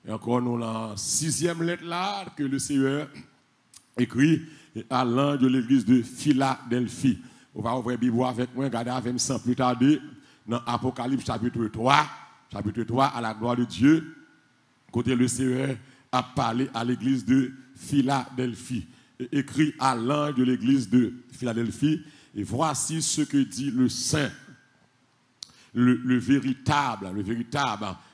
Et encore, nous avons la 6e lettre là que le Seigneur écrit à l'ange de l'église de Philadelphie. On va ouvrir la Bible avec moi, regardez avec moi sans plus tarder dans Apocalypse chapitre 3. Chapitre 3, à la gloire de Dieu, côté le Seigneur a parlé à l'église de Philadelphie. Et écrit à l'ange de l'église de Philadelphie. Et voici ce que dit le Saint, le véritable,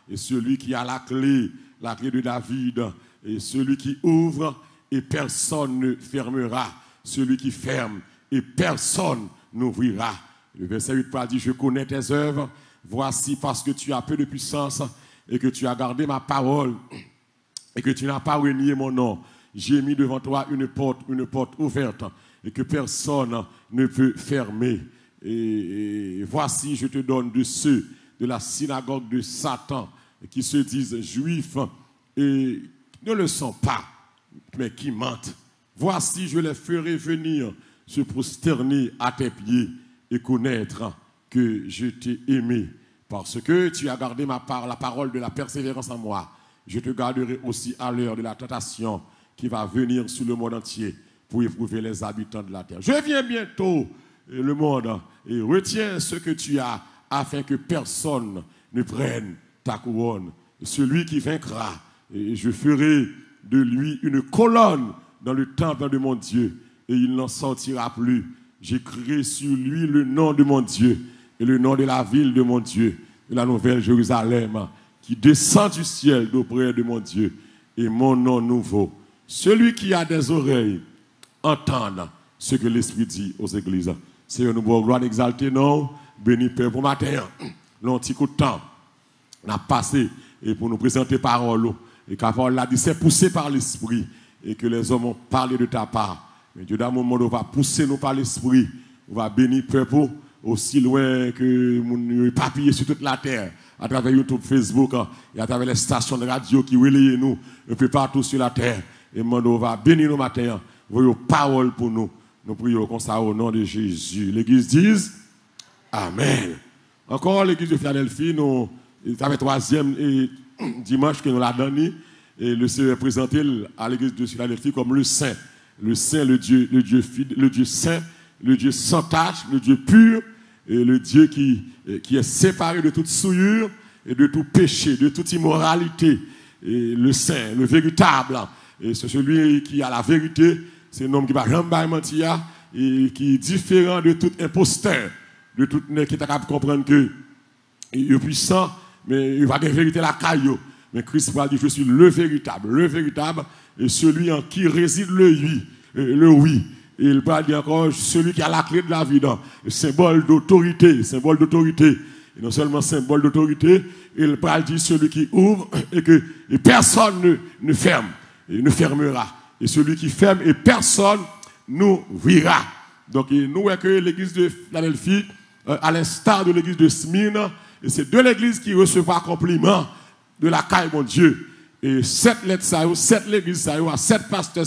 et celui qui a la clé de David, et celui qui ouvre et personne ne fermera, celui qui ferme et personne n'ouvrira. Le verset 8 dit, je connais tes œuvres, voici parce que tu as peu de puissance et que tu as gardé ma parole et que tu n'as pas renié mon nom. J'ai mis devant toi une porte ouverte et que personne ne peut fermer. Et voici, je te donne de ceux de la synagogue de Satan qui se disent juifs et ne le sont pas, mais qui mentent. Voici, je les ferai venir se prosterner à tes pieds et connaître que je t'ai aimé. Parce que tu as gardé la parole de la persévérance en moi. Je te garderai aussi à l'heure de la tentation qui va venir sur le monde entier pour éprouver les habitants de la terre. Je viens bientôt, le monde, et retiens ce que tu as afin que personne ne prenne ta couronne. Celui qui vaincra, et je ferai de lui une colonne dans le temple de mon Dieu, et il n'en sortira plus. J'écrirai sur lui le nom de mon Dieu et le nom de la ville de mon Dieu, de la nouvelle Jérusalem, qui descend du ciel d'auprès de mon Dieu, et mon nom nouveau. Celui qui a des oreilles, entende ce que l'Esprit dit aux églises. Seigneur, nous voulons gloire exalter, non? Béni Père pour matin. Long petit coup de temps, on a passé et pour nous présenter parole. Et la parole l'a dit, c'est poussé par l'Esprit et que les hommes ont parlé de ta part. Mais Dieu, dans le moment où on va pousser nous par l'Esprit, on va bénir peuple aussi loin que nous papillés sur toute la terre, à travers YouTube, Facebook, et à travers les stations de radio qui relayent nous un peu partout sur la terre. Et on va bénir nous matin, voyons parole pour nous. Nous prions comme ça au nom de Jésus. L'église dit Amen. Encore l'église de Philadelphie, nous, c'est le 3e dimanche que nous l'a donné. Et le Seigneur est présenté à l'église de Philadelphie comme le Saint. Le Saint, le Dieu Saint, le Dieu sans tache, le Dieu pur, et le Dieu qui est séparé de toute souillure et de tout péché, de toute immoralité. Et le Saint, le véritable, et c'est celui qui a la vérité, c'est un homme qui va jamais mentir et qui est différent de tout imposteur, de tout qui est capable de comprendre que il est puissant, mais il va avoir vérité la caillou. Mais Christ va dire, je suis le véritable et celui en qui réside le oui. Et il va dire encore, celui qui a la clé de la vie, le symbole d'autorité. Et non seulement symbole d'autorité, il va dire celui qui ouvre et que personne ne ferme, et ne fermera. Et celui qui ferme et personne nous verra. Donc nous voyons que l'église de Philadelphie, à l'instar de l'église de Smyrne, et c'est de l'église qui recevra compliment de la caille mon Dieu. Et 7 lettres, 7 l'église, 7 pasteurs,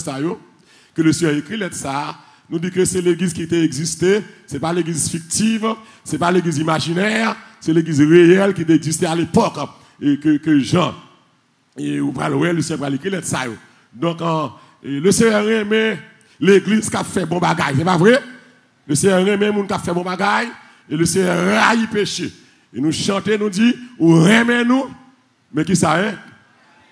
que le Seigneur écrit lettres, ça, nous dit que c'est l'église qui était existée, ce n'est pas l'église fictive, ce n'est pas l'église imaginaire, c'est l'église réelle qui était existée à l'époque, et que Jean, et vous parlez, le Seigneur va écrire lettres, ça. Donc, le Seigneur aimait l'église qui a fait bon bagaille, c'est pas vrai? Le Seigneur aimait les gens qui a fait bon bagaille, et le Seigneur raille péché. Et nous chantons, nous dit, ou aimez nous, mais qui ça est?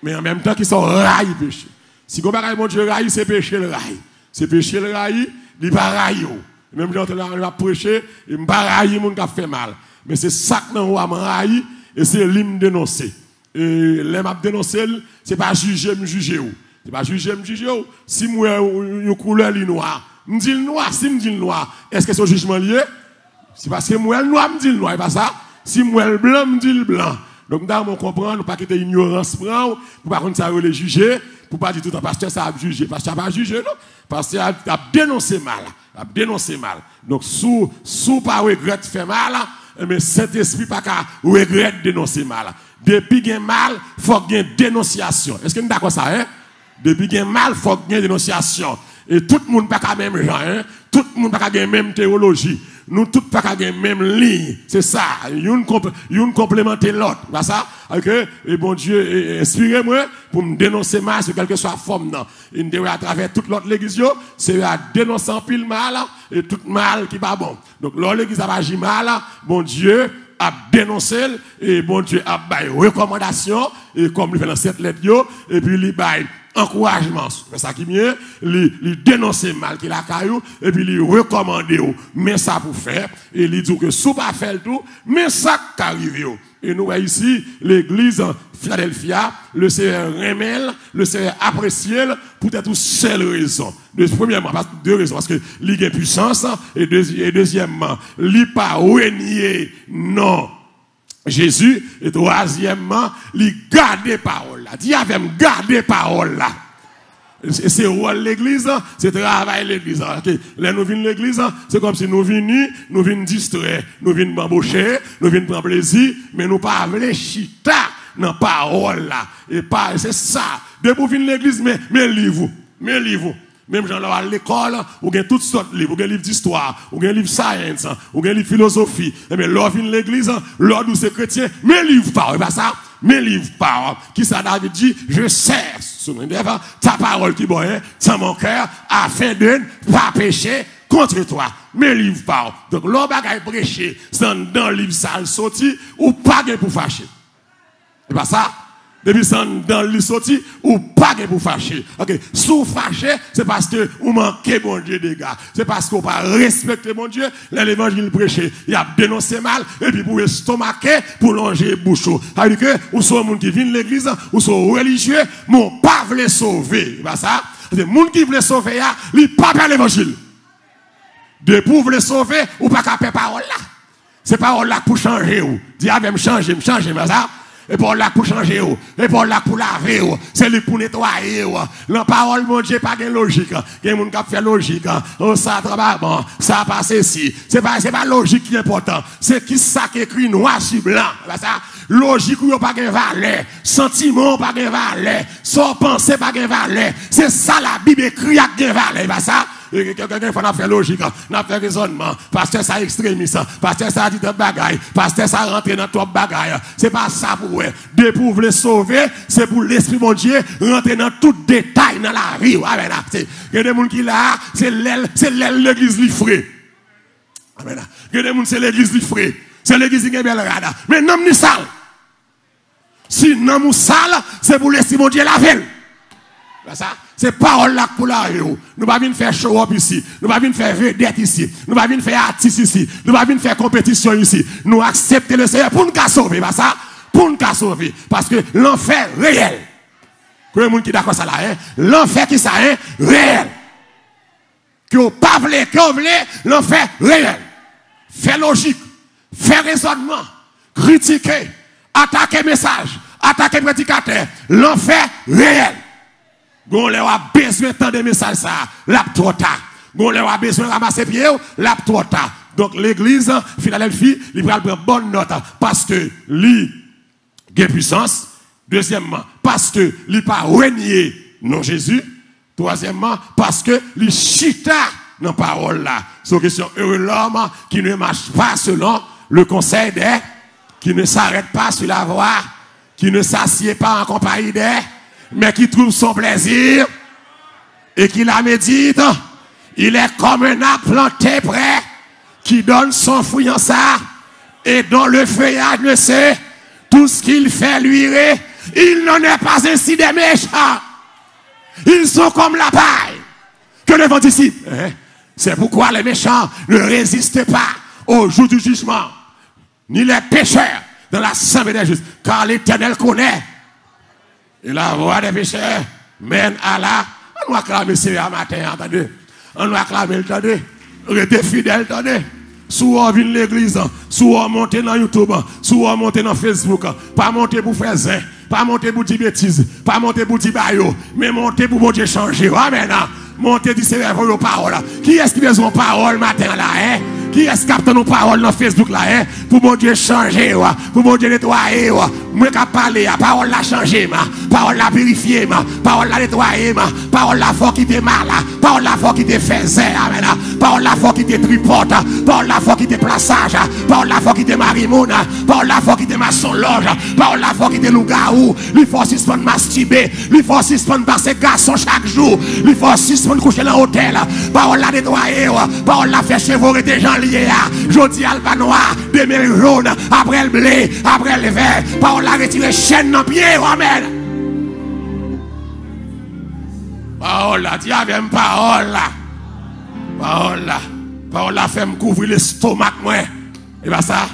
Mais en même temps, qui sont raille péché. Si vous avez mon Dieu raille, c'est péché le raille. C'est péché le raille, il va raille. Même quand on va prêcher, il va raille les gens qui a fait mal. Mais c'est ça que nous avons raille, et c'est l'hymne dénoncé. Et l'hymne dénoncé, ce n'est pas juger, me juger. C'est pas juger, me juger. Si moi, une couleur noire, me dit le noir, si me dit le noir, est-ce que c'est un jugement lié? C'est parce que moi, le noir, me dit le noir, et pas ça. Si moi, le blanc, me dit le blanc. Donc, nous on comprend, nous pas quitter l'ignorance, pour pas contre ça, les juger, pour pas dire tout le temps, pasteur, ça a jugé. Pasteur, pas jugé, non? Pasteur, a dénoncé mal. Donc, sous pas regret fait mal, mais cet esprit pas qu'à regret dénoncer mal. Depuis qu'il y a mal, il faut qu'il y ait dénonciation. Est-ce que nous d'accord ça, hein? Depuis qu'il y a mal, il faut qu'il y ait dénonciation. Et tout le monde n'a pas même genre, hein? Tout le monde n'a pas la même théologie. Nous tous pas la même ligne. C'est ça. Une complémente l'autre. Pas ça? Ok? Et bon Dieu, inspirez-moi pour me dénoncer mal sur quelque soit forme. Et à travers toute l'autre l'église, c'est à dénoncer pile mal et tout mal qui va bon. Donc, là, l'église a agi mal, bon Dieu a dénoncé et bon Dieu a baillé recommandation et comme il fait dans cette lettre, et puis il baille encouragement. C'est ça qui est mieux, il dénonce mal qu'il a caillou et puis il recommande, mais ça pour faire, et il dit que sous pas faire le tout, mais ça qui arrive. Et nous voyons ici l'église Philadelphia, le Seigneur remèle, le Seigneur apprécie pour toute seule raison. Premièrement, deux raisons, parce que il a puissance, et deuxièmement, il pas renier non Jésus, et troisièmement, il garde parole là. Dis avec garder parole là. C'est rôle l'église, c'est travail l'église. Okay. Là nous venons l'église, c'est comme si nous venons distraire, nous venons embaucher, nous venons prendre plaisir, mais nous pas avec chita dans parole là. Et pas c'est ça. Depuis venir l'église, mais livre. Même gens là à l'école, ou gagne toutes sortes de livres, ou gagne livre d'histoire, ou gagne livre science, ou gagne livre philosophie. Mais là vient l'église, là nous c'est chrétien, mais livre pas, pas ça. Mais livre pas. Qui ça David dit, je sers ta parole qui boit dans mon cœur afin de ne pas pécher contre toi. Mais livre pas. Donc l'on bagaille prêcher, c'est dans le livre ça sorti ou pas pour fâcher. C'est pas ça? Depuis ça dans le sorti ou pas pour fâcher. OK, sous fâcher, c'est parce que vous manquez mon Dieu des gars. C'est parce qu'on pas respecter mon Dieu, l'évangile prêché, il a dénoncé mal et puis pour estomaquer pour longer bouchon. Ça veut dire que ou sont monde qui viennent l'église, ou sont religieux, mon pas veut sauver. C'est pas ça? C'est monde qui veut sauver là, il pas par l'évangile. De pour le sauver ou pas capable parole là. C'est parole là pour changer ou. Dis avec me changer, mais ça. Et pour là pour changer, et pour là pour laver, c'est lui pour nettoyer. La parole, mon Dieu, pas de logique. Il y a des gens qui fait logique. Oh, ça travaille bon, ça passe ici. C'est pas logique qui est important. C'est qui ça qui écrit noir sur blanc. Ça, logique ou pas de valeur. Sentiment pas de valeur. Sans pensée pas de valeur. C'est ça la Bible écrit avec de valeur. Ça. Quelqu'un faut faire logique, n'a fait raisonnement, parce que ça extrémiste, parce que ça dit de bagaille, parce que ça rentre dans ton bagaille. C'est pas ça pour eux. De pour le sauver, c'est pour l'esprit mon Dieu rentrer dans tout détail dans la vie. Il y a des gens qui là, c'est l'église livrée. Il y a des gens c'est l'église livrée. C'est l'église qui est belle rada. Mais non ni sale. Si non ou sale, c'est pour l'esprit mon Dieu la veille. Ça, c'est parole là pour la nous ne pas venir faire show up ici, nous ne pas venir faire vedette ici, nous ne pas venir faire artiste ici, nous ne pas venir faire compétition ici. Nous accepter le Seigneur pour nous sauver, pas ça, pour nous sauver parce que l'enfer réel. Que le monde qui d'accord ça là hein, l'enfer qui ça hein, réel. Que vous pas voulez, que vous voulez, l'enfer réel. Fait logique, fait raisonnement, critiquer, attaquer message, attaquer prédicateur, l'enfer réel. Gon le a besoin tant de messages ça, l'a trop tard. Gon le a besoin ramasser pied, l'a trop tard. Donc l'église Philadelphie, il va prendre bonne note parce que lui a puissance. Deuxièmement, parce que lui pas renier non Jésus. Troisièmement, parce que lui chita dans parole là. C'est une question heureux l'homme qui ne marche pas selon le conseil des, qui ne s'arrête pas sur la voie, qui ne s'assied pas en compagnie des, mais qui trouve son plaisir et qui la médite. Il est comme un arbre planté près qui donne son fruit en ça et dont le feuillage ne sait tout ce qu'il fait luire. Il n'en est pas ainsi des méchants. Ils sont comme la paille que le vent dissipe. C'est pourquoi les méchants ne résistent pas au jour du jugement, ni les pécheurs dans l'assemblée des justes, car l'Éternel connaît. Et la voix des pécheurs mène à la. On va acclamer ce matin, attendez. On va acclamer le temps. Restez fidèle, attendez. Sous on vient l'église, sous on monte dans YouTube, sous on monte dans Facebook, pas monter pour faire zin, pas monter pour dire bêtises, pas monter pour dire bayo, mais monter pour bon Dieu changer. Amen. Montez du Seigneur pour nos paroles. Qui est-ce qui a besoin de paroles matin là, hein? Qui est-ce qui a nos paroles dans Facebook là, hein? Pour mon Dieu changer, pour mon Dieu nettoyer, moi qui parle, parole la changer, parole la purifier, parole la nettoyer, parole la fort qui te mal, parole la fort qui te fait zé, amen. Parole la faut qui te tripote. Parole la faut qui te plaçage. Parole la faut qui te marimoun. Parole la faut qui te maçon loge. Parole la faut qui te loup-garou. Il faut suspendre masturber. Il faut suspendre passer garçon chaque jour. Il faut suspendre coucher dans l'hôtel. Parole la nettoyer. Parole la fait chevaucher des gens liés. Jodi alba noir, demain jaune, après le blé, après le vert. Parole la retirer chaîne dans pied. Amen. Parole là, Dieu avec parole là. Parole là. Parole là fait me couvrir l'estomac moi. Et bien ça,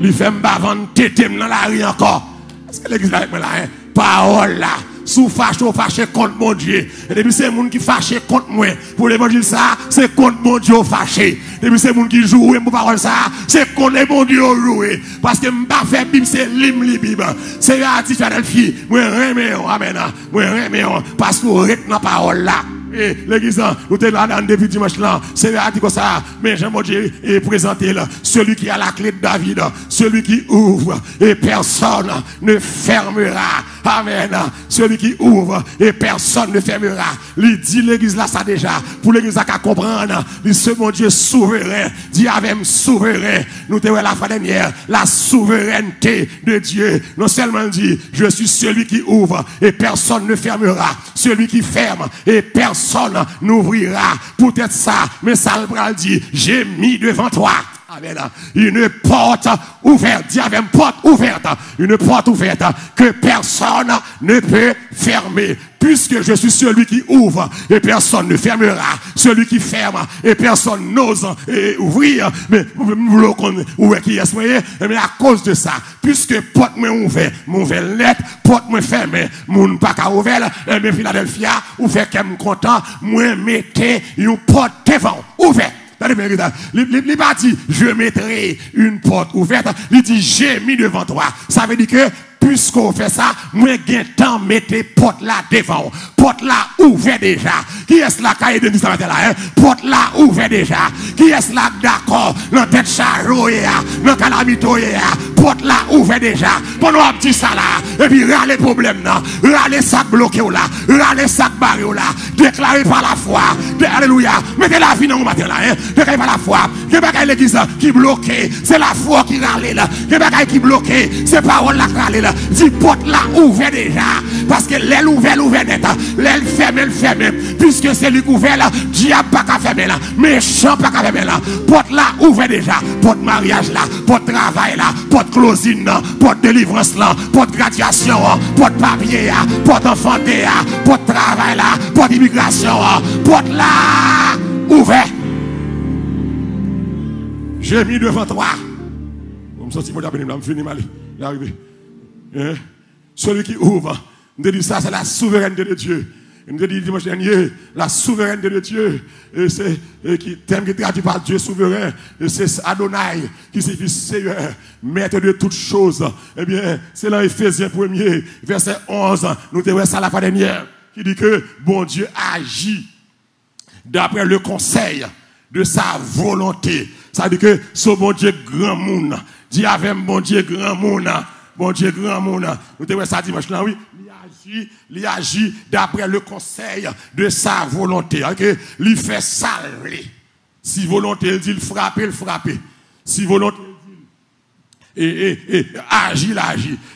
il fait me vendre tété dans la rue encore. Est-ce que l'église avec moi là, hein? Parole là. Sous fâché contre mon Dieu. Et depuis c'est monde qui fâché contre moi. Pour l'évangile ça, c'est contre mon Dieu fâché. Depuis c'est monde qui joue pour parole ça, c'est contre mon Dieu jouer. Parce que m'pas faire Bible c'est lim Bible. C'est à Philadelphie, moi remets amen. Moi remets parce que rete dans parole là. Et l'église, nous sommes là depuis dimanche là. C'est à dire comme ça. Mais Jean Dieu est présenté là. Celui qui a la clé de David, celui qui ouvre et personne ne fermera. Amen. Celui qui ouvre et personne ne fermera. Il dit l'église là ça déjà. Pour l'église là qu'à comprendre. Il ce mon Dieu souverain. Dit avec souverain. Nous te la fois dernière. La souveraineté de Dieu. Non seulement dit, je suis celui qui ouvre et personne ne fermera. Celui qui ferme et personne n'ouvrira. Peut-être ça, mais ça le dit, j'ai mis devant toi. Amen. Une porte ouverte. Dis avec une porte ouverte. Une porte ouverte que personne ne peut fermer. Puisque je suis celui qui ouvre et personne ne fermera. Celui qui ferme et personne n'ose ouvrir. Mais où est qui est-ce? Mais à cause de ça, puisque porte moi ouvert, mon lettre, porte moi fermé, mon pas qu'à ouvert, mais Philadelphia, ou fait qu'elle content, moi mettez une porte devant, ouverte. Il pas dit je mettrai une porte ouverte, il dit j'ai mis devant toi. Ça veut dire que puisqu'on fait ça, moi j'ai temps mettez porte là devant. Porte là ouvert déjà. Qui est-ce là qui est de ça là hein? Porte là ouvert déjà. Qui est-ce là d'accord dans tête charro dans calamito porte là ouvert déjà. Pendant un petit ça là et puis râler problème là, râler sac bloqué là, râler sac barré là, déclarer par la foi. Alléluia. Mettez la vie dans le matin là hein. Déclarer par la foi. Que bagaille l'église qui bloqué, c'est la foi qui râle là. Que bagaille qui bloqué, c'est parole là qui râle là. Dis porte là ouvert déjà. Parce que l'aile ouvert net. L'aile fermé. Puisque c'est lui ouvert là, diable pas qu'à fermer là. Méchant pas qu'à fermer là. Porte là ouvert déjà. Porte mariage là, porte travail là, porte closing là, porte délivrance là, porte graduation, porte papier là, porte enfanté là, porte travail là, porte immigration, porte là ouvert. J'ai mis devant toi. Je me sens mon appel, je me finis mal. Il est arrivé. Celui qui ouvre, nous dit ça, c'est la souveraineté de Dieu. Il nous dit dimanche dernier, la souveraineté de Dieu, et c'est qui thème qui traduit par Dieu souverain, et c'est Adonai qui signifie Seigneur, maître de toutes choses. Eh bien, c'est dans Éphésiens 1er, verset 11, nous avons ça la fois dernière, qui dit que bon Dieu agit d'après le conseil de sa volonté. Ça veut dire que ce bon Dieu grand monde, dit avec bon Dieu grand monde. Bon Dieu, grand monde, nous te voyons ça dimanche là, oui. Il agit d'après le conseil de sa volonté. Il fait salver. Si volonté, il dit, il frappe. Si volonté, il dit, agit.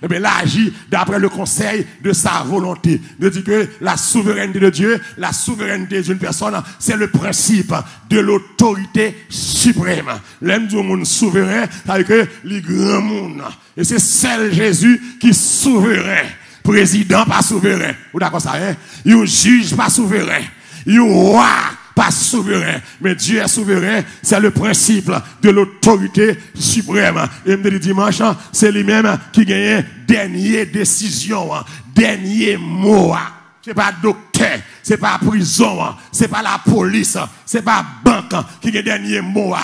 Eh bien, il agit d'après le conseil de sa volonté. Il dit que la souveraineté de Dieu, la souveraineté d'une personne, c'est le principe de l'autorité suprême. L'homme du monde souverain, c'est-à-dire que les grands mondes. Et c'est seul Jésus qui est souverain. Président pas souverain. Vous d'accord ça, hein? Il juge pas souverain. Il roi pas souverain. Mais Dieu est souverain. C'est le principe de l'autorité suprême. Et le dimanche, c'est lui-même qui gagne dernière décision, dernier mot. C'est pas docteur, c'est pas prison, c'est pas la police, c'est pas banque qui a dernier mot.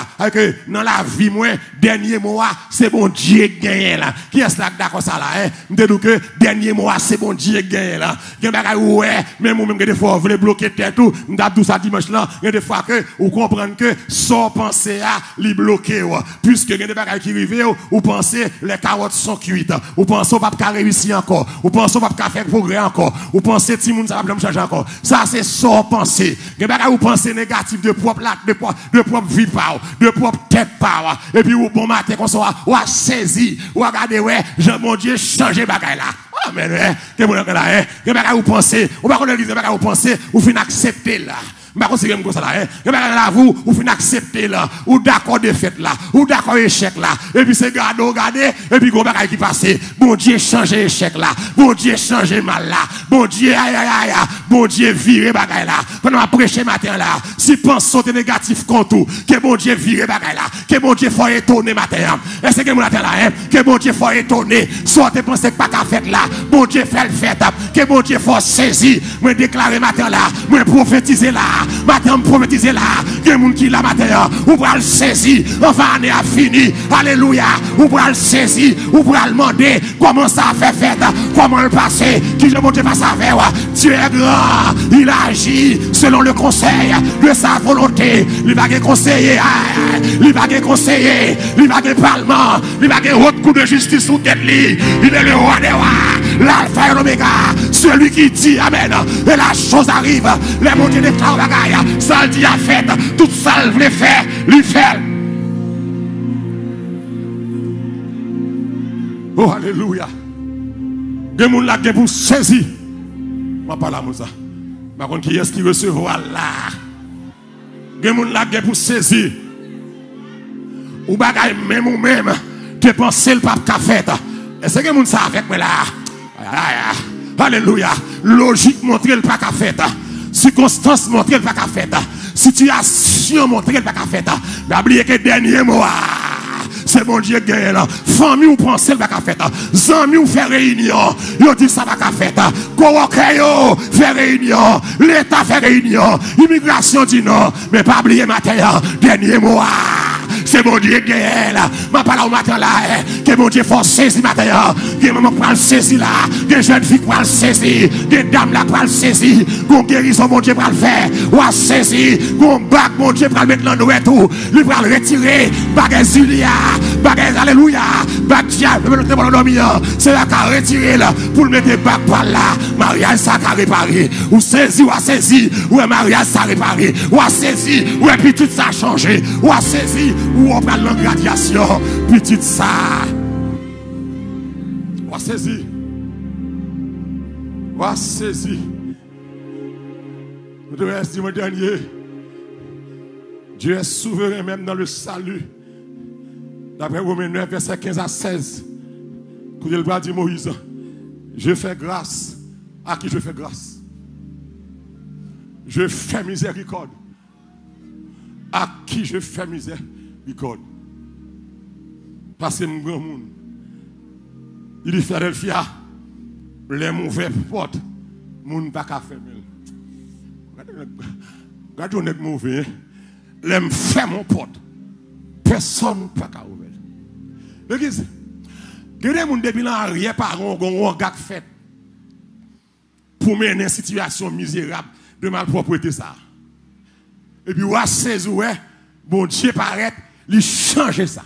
Dans la vie, moi, dernier mot, c'est bon Dieu qui gagne là. Qui est-ce là d'accord ça là? Je dis que dernier mot, c'est bon Dieu qui gagne là. Il y a ouais, même moi-même, des fois, vous voulez bloquer tête tout. Je dis ça dimanche là. Il y a des fois que vous comprenez que sans penser à les bloquer. Puisque il y a des bagages qui arrivent, vous pensez les carottes sont cuites. Vous pensez qu'on ne va pas réussir encore. Vous pensez qu'on ne va pas faire progrès encore. Vous pensez que ça va changer encore. Ça, c'est son pensée. Vous pensez négatif de propre vie, de propre tête. Et puis, vous, bon matin, qu'on soit, vous saisi, vous regardez, ouais, mon Dieu, changer bagaille là. Amen, ouais. Que vous pensez, vous pensez, vous finissez accepter là. Je ne sais pas vous finissez accepter là, ou d'accord de fait là, ou d'accord échec là, et puis c'est garder, et puis vous qui passe. Bon Dieu change échec là, bon Dieu change mal là, bon Dieu aïe, bon Dieu vire bagaille là. Pendant ma prêcher matin là, si pense sauter négatif contre tout, que bon Dieu vire bagaille là, que bon Dieu faut étonner matin. Est-ce que mon matin là, que bon Dieu faut étonner, soit te pensez pas qu'à fait là, bon Dieu fait le fait, que bon Dieu faut saisir, moi déclarer matin là, moi prophétiser là. Matin, prophétiser là, il y a des gens qui la matin, ou pour le saisir, enfin, année a fini, alléluia, ou pour le saisir, ou pour le demander comment ça a fait fête, comment le passer, qui le monte pas sa faire. Dieu est grand, il agit selon le conseil de sa volonté. Il va conseiller, il va conseiller, il va parlement, il va haute coup de justice sous tête. Il est le roi des rois, l'alpha et l'oméga, celui qui dit amen, et la chose arrive, les montées déclarent bagaille. Ça dit à fait, tout ça le fait, lui fait. Oh, alléluia. Des gens là qui pour saisir. Je ne parle pas de ça. Par contre, qui est-ce qui recevra là? Des gens là qui pour saisir. Ou bagaille même ou même, tu penses le pape qu'a fait. Est-ce que les gens savent avec moi là? Alléluia. Logique montre le pape qu'a fait. Circonstance montre le pas qu'à faire. Situation montre le pas qu'à faire. Mais oubliez que dernier mot, c'est mon Dieu qui est là. Famille ou pensez le pas qu'à faire. Amis ou fait réunion. Yo dit ça pas qu'à faire. Coworker fait réunion. L'État fait réunion. Immigration dit non. Mais pas oublier matin. Dernier mot. C'est mon Dieu qui est là. Je parle au matin là. Que mon Dieu faut saisir matin. Que maman pour le saisir là. Que jeune fille pour le saisir. Que dame là pour le saisir. Que guérison mon Dieu pour le faire. Ou à saisir. Que bac mon Dieu pour le mettre dans le tout. Il pour le retirer. Bagay Zulia. Bagay alléluia. Bac diable. C'est là qu'à retirer là. Pour le mettre bac par là. Mariage ça qu'à réparer. Ou saisir ou à saisir. Ou un mariage ça réparer. Ou à saisir. Ou un petit ça a changé. Ou à saisir. Ou on parle de radiation, petite ça. On va saisir. On va saisir. Je devrais dire mon dernier. Dieu est souverain même dans le salut. D'après Romains 9, verset 15 à 16. Quand il va dire Moïse, je fais grâce. À qui je fais grâce? Je fais miséricorde. À qui je fais miséricorde? Parce que mon grand monde, il dit Philadelphia, les mauvais portes, mon pas qu'à fermer. Regardez, on est mauvais. Les fait mon porte, personne pas qu'à ouvrir. L'église, que les gens depuis l'arrière par un gars fait pour mener une situation misérable de malpropreté ça. Et puis, ouais, c'est ouais, bon Dieu paraît. Il change ça.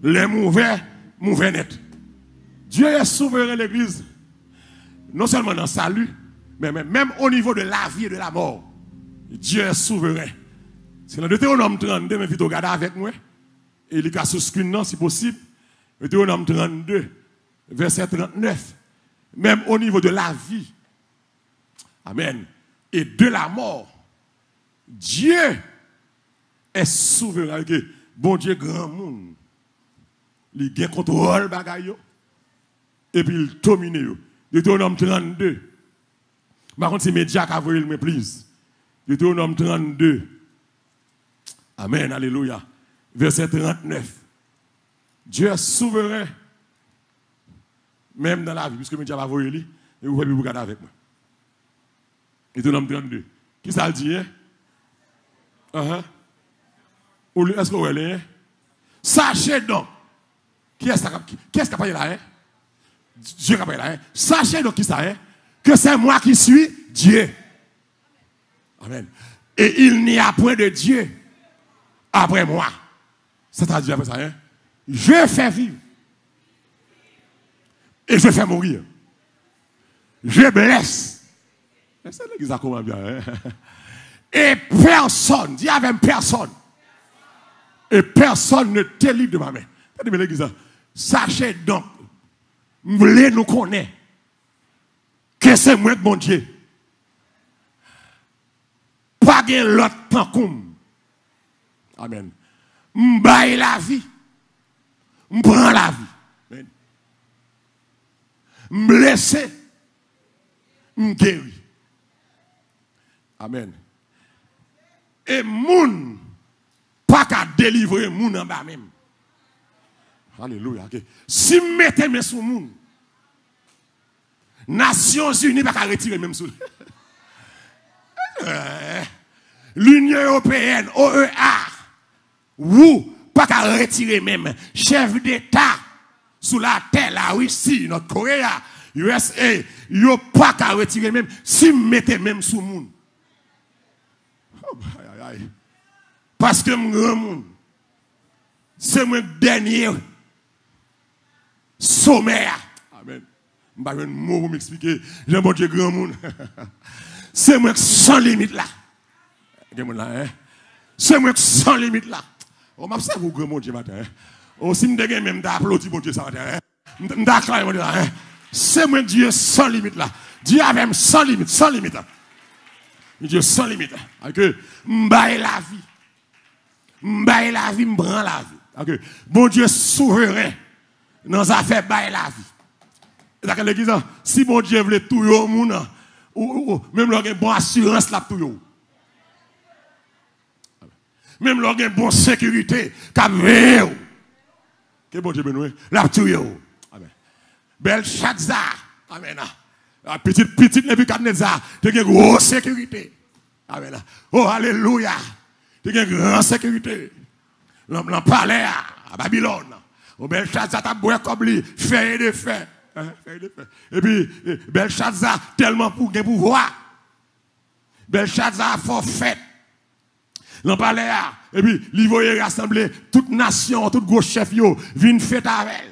Les mauvais net. Dieu est souverain l'église. Non seulement dans le salut, mais même au niveau de la vie et de la mort. Dieu est souverain. C'est dans Deutéronome 32, mais vite regarder avec moi. Et il y a sur screen, non, si possible. Deutéronome 32, verset 39. Même au niveau de la vie. Amen. Et de la mort. Dieu est souverain. Bon Dieu, grand monde. Il gagne contrôle bagaille. Et puis il domine. Deutéronome 32. Par contre, c'est média qui a voulu le please. Deutéronome 32. Amen, alléluia. Verset 39. Dieu est souverain. Même dans la vie, puisque média va voulu lui. Et vous pouvez vous regarder avec moi. Deutéronome 32. Qui ça le dit, hein? Est-ce que vous voyez? Sachez donc. Qui est-ce qui a parlé là? Dieu qui a parlé là. Sachez donc qui ça est. Que c'est moi qui suis Dieu. Amen. Et il n'y a point de Dieu après moi. C'est-à-dire après ça. Je fais vivre. Et je fais mourir. Je blesse. C'est l'église a comment bien. Hein? Et personne, dis avec personne. Et personne ne te livre de ma main. T'as l'église, sachez donc, voulez nous connaître que c'est moi mon Dieu. Pas de l'autre temps comme. Amen. M'baille la vie. M'prend la vie. Amen. M'blessé. M'guéri. Amen. Et moun pas qu'à délivrer moun en bas même. Alléluia. Okay. Si vous mettez mes sous moun, Nations Unies pas qu'à retirer même sous. L'Union européenne, OEA, ou pas qu'à retirer même chef d'État sous la terre, la Russie, notre Corée, USA, yo pas qu'à retirer même si vous mettez même sous moun. Parce que mon monde, c'est mon dernier sommaire. Amen. Je ne vais pas vous m'expliquer. J'ai mon Dieu grand monde. C'est moi sans limite là. C'est moi sans limite là. On m'a observé grand monde matin. Aussi, je vais même d'applaudir mon Dieu ce matin. C'est moi Dieu sans limite là. Dieu avec sans limite, sans limite. Dieu sans limite. Que m'baille la vie. M'baille la vie, m'prend la vie. Okay. Bon Dieu souverain dans les affaires baille la vie. C'est l'église, si bon Dieu veut tout au monde, ou même leur bonne assurance là tout yo. Même leur bonne sécurité, que bon Dieu bénisse, là tout yo. Amen. Belshazzar, amen. Petite Nebuchadnezzar, tu as une grosse sécurité. Amen. Oh alléluia. Tu as une grande sécurité. L'homme palais à Babylone. Au Belshazzar, tu as beau comme lui, fait de fait. Et puis, Belshazzar, tellement pour gagner pouvoir. Belshazzar a forfait. L'homme palais à. Et puis, il voyait rassembler toute nation, toute gros chef, viennent fête avec.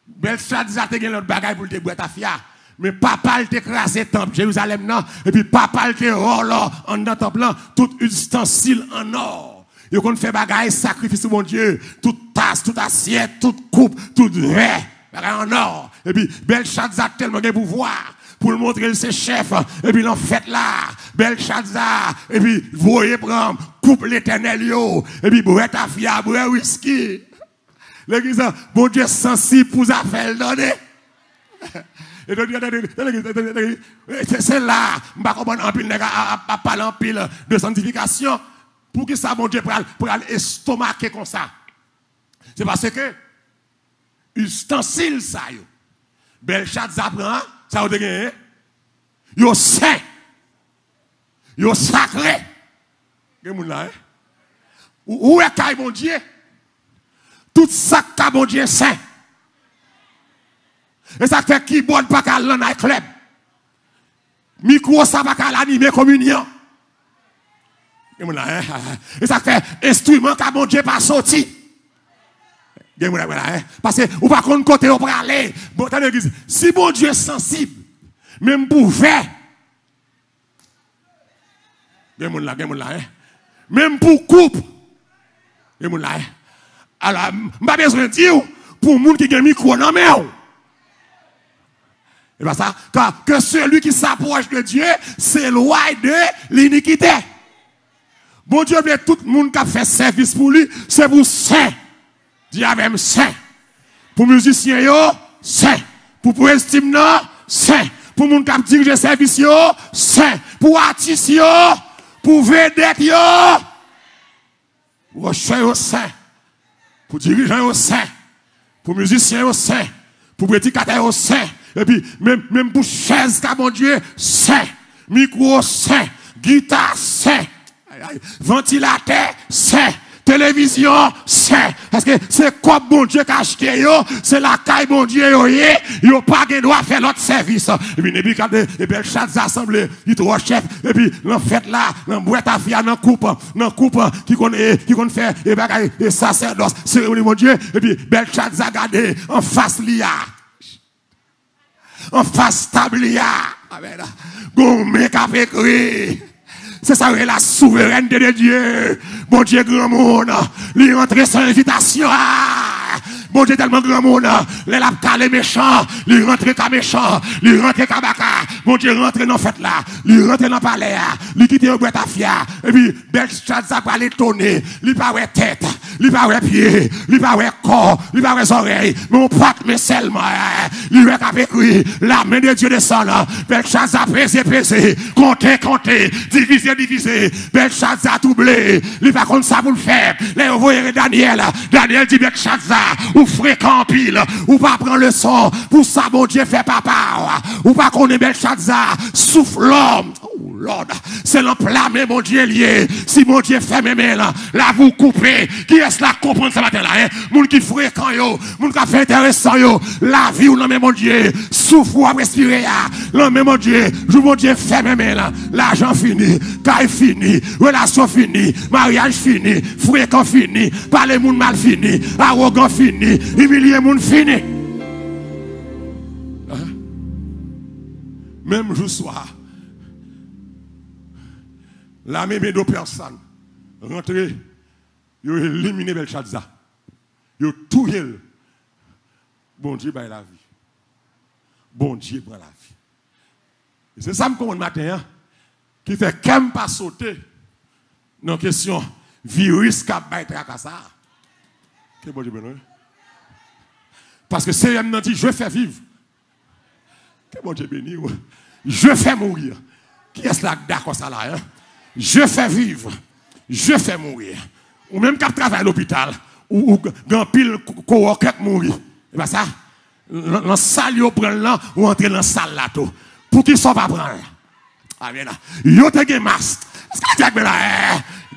Belshazzar, tu as l'autre bagaille pour te boire ta fia. Mais papa il t'écrasé le temple Jérusalem non et puis papa il te rôle en dans temple là tout ustensile en or. Yo qu'on fait bagaille sacrifice mon Dieu, toute tasse, toute assiette, toute coupe, tout verre, bagaille en or. Et puis Belshazzar tellement de pouvoir pour le montrer ses chefs et puis l'en fait là Belshazzar et puis voyez prendre coupe l'Éternel yo et puis boire ta fia, boire whisky. L'église bon Dieu sensible pour ça faire donner. C'est là, je ne vais pas parler en pile de sanctification. Pour que ça, mon Dieu, pour aller estomaquer comme ça. C'est parce que, ustensile ça, Belshazzar prend, ça vous dit, yo saint, yo sacré. Où est qu'il mon Dieu? Tout ça, mon Dieu, saint. Et ça fait keyboard pas qu'à l'an club. Micro ça pas qu'à l'animer communion. Et ça fait instrument qu'à mon Dieu pas sorti. Parce que ou pas qu'on côté on peut aller. Bon, si mon Dieu est sensible, même pour faire. Même pour coupe. Alors, pas besoin de dire pour monde qui a un micro dans main. Et pas ça, que celui qui s'approche de Dieu s'éloigne de l'iniquité. Bon Dieu, tout le monde qui a fait service pour lui, c'est pour saint. Dieu même saint. Pour musiciens, saint. Pour estime, saint. Pour le monde qui a dirigé le service, saint. Pour artistes, pour vedettes, pour chers, saint. Pour dirigeants, saint. Pour musiciens, saint. Pour prédicateurs, saint. Et puis, même pour chaise, mon Dieu, saint. Micro, saint. Guitare, saint. Ventilateur, saint. Télévision, saint. Parce que c'est quoi bon Dieu qui a acheté, c'est la caille bon Dieu, yo pas de droit faire l'autre service. Et puis, Nebuchadnezzar, et Belshazzar assemblé, il trois chefs, et puis, l'en fait là, l'en boîte à fia, l'en coupe, qui connaît faire, et sacerdoce, cérémonie mon Dieu, et puis, Belshazzar gardé en face l'IA. En face tablia. Amen. Gomme qui a écrit. C'est ça la souveraineté de Dieu. Bon Dieu grand monde. Il rentre sans invitation. Bon Dieu tellement grand monde. Les lap calé méchant. Il rentre comme méchant. Il rentre comme baka. Bon Dieu rentre dans fête là. Il rentre dans palais. Il quitte au boîte à fia. Et puis Belshazzar va l'étonner. Il pas ouais tête. Il pas ouais pied. Il pas ouais corps. Il pas ouais oreilles. Mon pote mais seulement. Il va cap écrit. La main de Dieu descend là. Belshazzar pesé. Compter. Diviser. Belshazzar doublé. Il pas contre ça pour le faire. Les envoyer Daniel. Daniel dit Belshazzar. Ou fréquent pile, ou pas prendre le son, pour ça, mon Dieu fait papa, ou pas qu'on est Belshazzar, souffle l'homme. Oh Lord, c'est l'emplâme, mon Dieu lié. Si mon Dieu fait mes mains là, vous coupez. Qui est-ce là comprendre ce matin là, hein? Moun qui fréquent yo, moun qui fait intéressant yo, la vie ou non, mais mon Dieu, souffle ou respirer ya, non, mais mon Dieu, je mon Dieu fait mes mains là, l'argent fini, caille fini, relation fini, mariage fini, fréquent fini, parler moun mal fini, arrogant fini. Humilier moun fini. Même jour soir, la même deux personnes rentrent, ils ont éliminé Belshazzar. Ils ont tout eu. Bon Dieu, la vie. Bon Dieu, prend la vie. Et c'est ça que je matin, qui fait qu'elle pas sauter dans la question virus qui a été tracassa. Que bon Dieu, parce que c'est un dit, je fais vivre. Que bon Dieu béni. Je fais mourir. Qui est-ce là d'accord ça là? Hein? Je fais vivre. Je fais mourir. Ou même quand travaille à l'hôpital, ou grand pile coworker mourir. Et bien ça, dans la salle, vous prenez là, ou entrez dans la salle là tout. Pour qu'ils ne soient pas prendre. Ah bien là. Yo te gen masque. Est-ce que tu as là?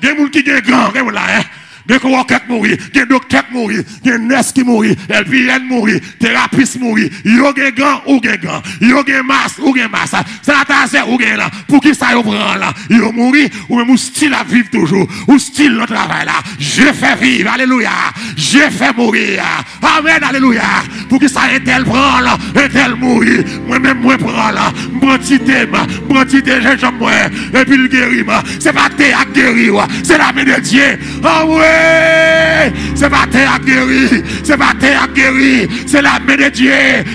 Gen moun qui gen grand, gen moun là, hein? Des coworkers mourir, des docteurs mourir, des nurses qui mourir, LPN mourir, thérapeutes mourir, yo gen gant ou gen gant, yo gen masque ou gen masque, sanitaire ou gen là, pour qui ça yo prend là, yo mourir ou même ou style à vivre toujours, ou style le travail là, je fais vivre, alléluia, je fais mourir, amen, alléluia, pour qui ça un tel prend là, un tel mourir, moi-même moi prends là, m'bantité, j'ai jamais moi, et puis le guérir, c'est pas t'es à guérir, c'est la main de Dieu, ah ouais. C'est pas terre à guérir, c'est pas terre à guérir, c'est la main de Dieu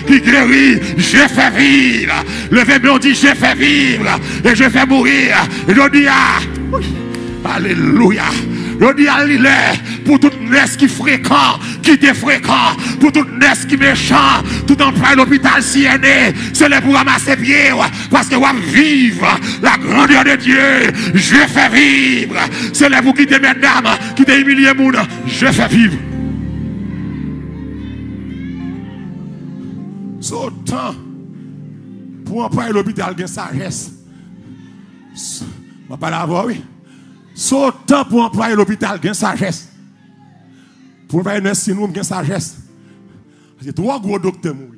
qui guérit. Je fais vivre. Le verbe dit je fais vivre et je fais mourir. Et je dis alléluia. Je dis alléluia pour toute nest qui fréquent, qui est fréquent, pour toute nest qui méchant, tout emploi à l'hôpital si est né, c'est là pour ramasser pieds, parce que vous vivre la grandeur de Dieu. Je fais vivre. C'est là pour quitter mesdames, quitter humilier moun. Je fais vivre. C'est autant pour employer l'hôpital, il y a sagesse. Je ne vais pas l'avoir, oui. C'est autant pour employer l'hôpital, il y a sagesse. Pour employer un syndrome, il y a sagesse. Parce que trois gros docteurs mourent.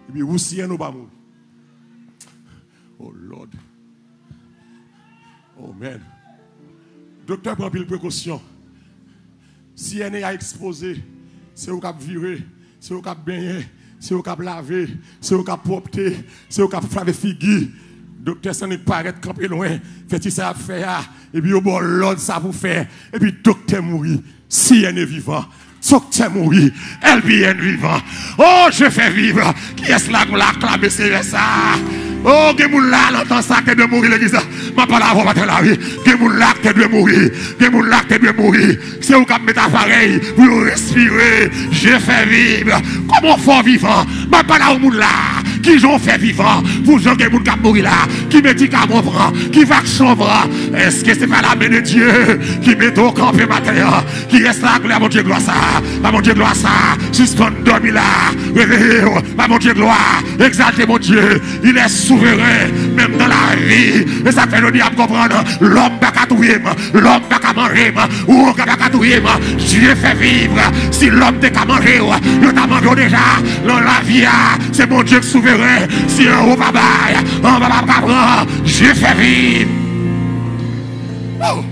Et puis, vous si nous pas mourir. Oh Lord. Oh man. Docteur prend pile précaution. Si elle est exposé, c'est au cap virer, c'est au cap baigner, c'est au cap laver, c'est au cap propter, c'est au cap faire des figues. Docteur ça n'est pas arrête camper loin, fait ça à faire et puis au bon l'autre ça vous faire et puis docteur mourir si elle est vivant. Docteur mourir, elle vient vivant. Oh, je fais vivre. Qui est-ce là qu'on l'a acclamé, c'est ça? Oh, Gemoula, l'entend ça, que de mourir l'église. Ma parole avant matin la vie. Gemoula, que de mourir. Gemoula, que de mourir. C'est où qu'on met appareil pour respirer. Je fais vivre. Comment faut vivant? Ma parole au là. Qui j'en fait vivant? Pour gens qui mourir là. Qui médicament prend? Qui vaccin prend? Est-ce que c'est pas la main de Dieu qui met au camp matin? Qui reste là, gloire, mon Dieu, gloire ça. Mon Dieu, gloire ça. Suspend dormi là. Réveillez-vous. Mon Dieu, gloire. Exaltez mon Dieu. Il est souverain, même dans la vie. Et ça fait le diable comprendre. L'homme n'a qu'à tout vivre. L'homme n'a qu'à manger. Ou on n'a qu'à tout vivre. Dieu fait vivre. Si l'homme n'a qu'à manger, il t'a mangé déjà. Dans la vie, c'est mon Dieu souverain. Si on va pas, on va pas prendre. Dieu fait vivre. Oh.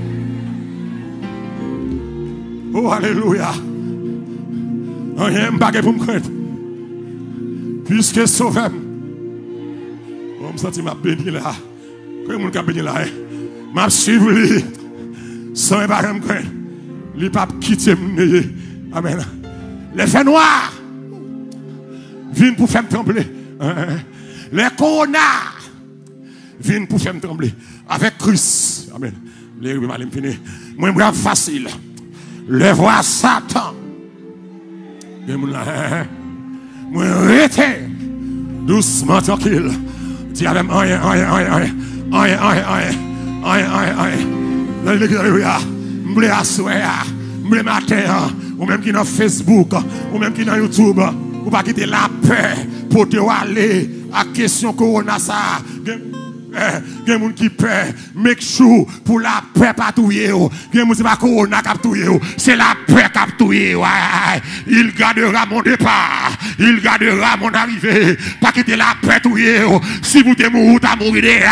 Oh, alléluia. Rien ne pour me craindre. Puisque sauvé. Je me sens ma béni là. Comment mon béni là? M'a suivre lui. Sans pas me craindre. Les papes quitter me. Amen. Les faits noirs viennent pour faire trembler. Les connards viennent pour faire trembler. Avec Christ. Amen. Les mal fini. Moi brave facile. Les voix Satan. Moi arrêtez. Doucement tranquille. Dis avec ou même qui dans Facebook, ou même qui dans YouTube, ou pas quitter la paix pour te aller à question corona ça. Il y a des gens qui paient, make sure pour la paix pas touyer. Il y a des gens qui pas corona qui touyer. C'est la paix qui touyer. Il gardera mon départ. Il gardera mon arrivée. Pas quitter la paix touyer. Si vous êtes mort, vous mourrez déjà.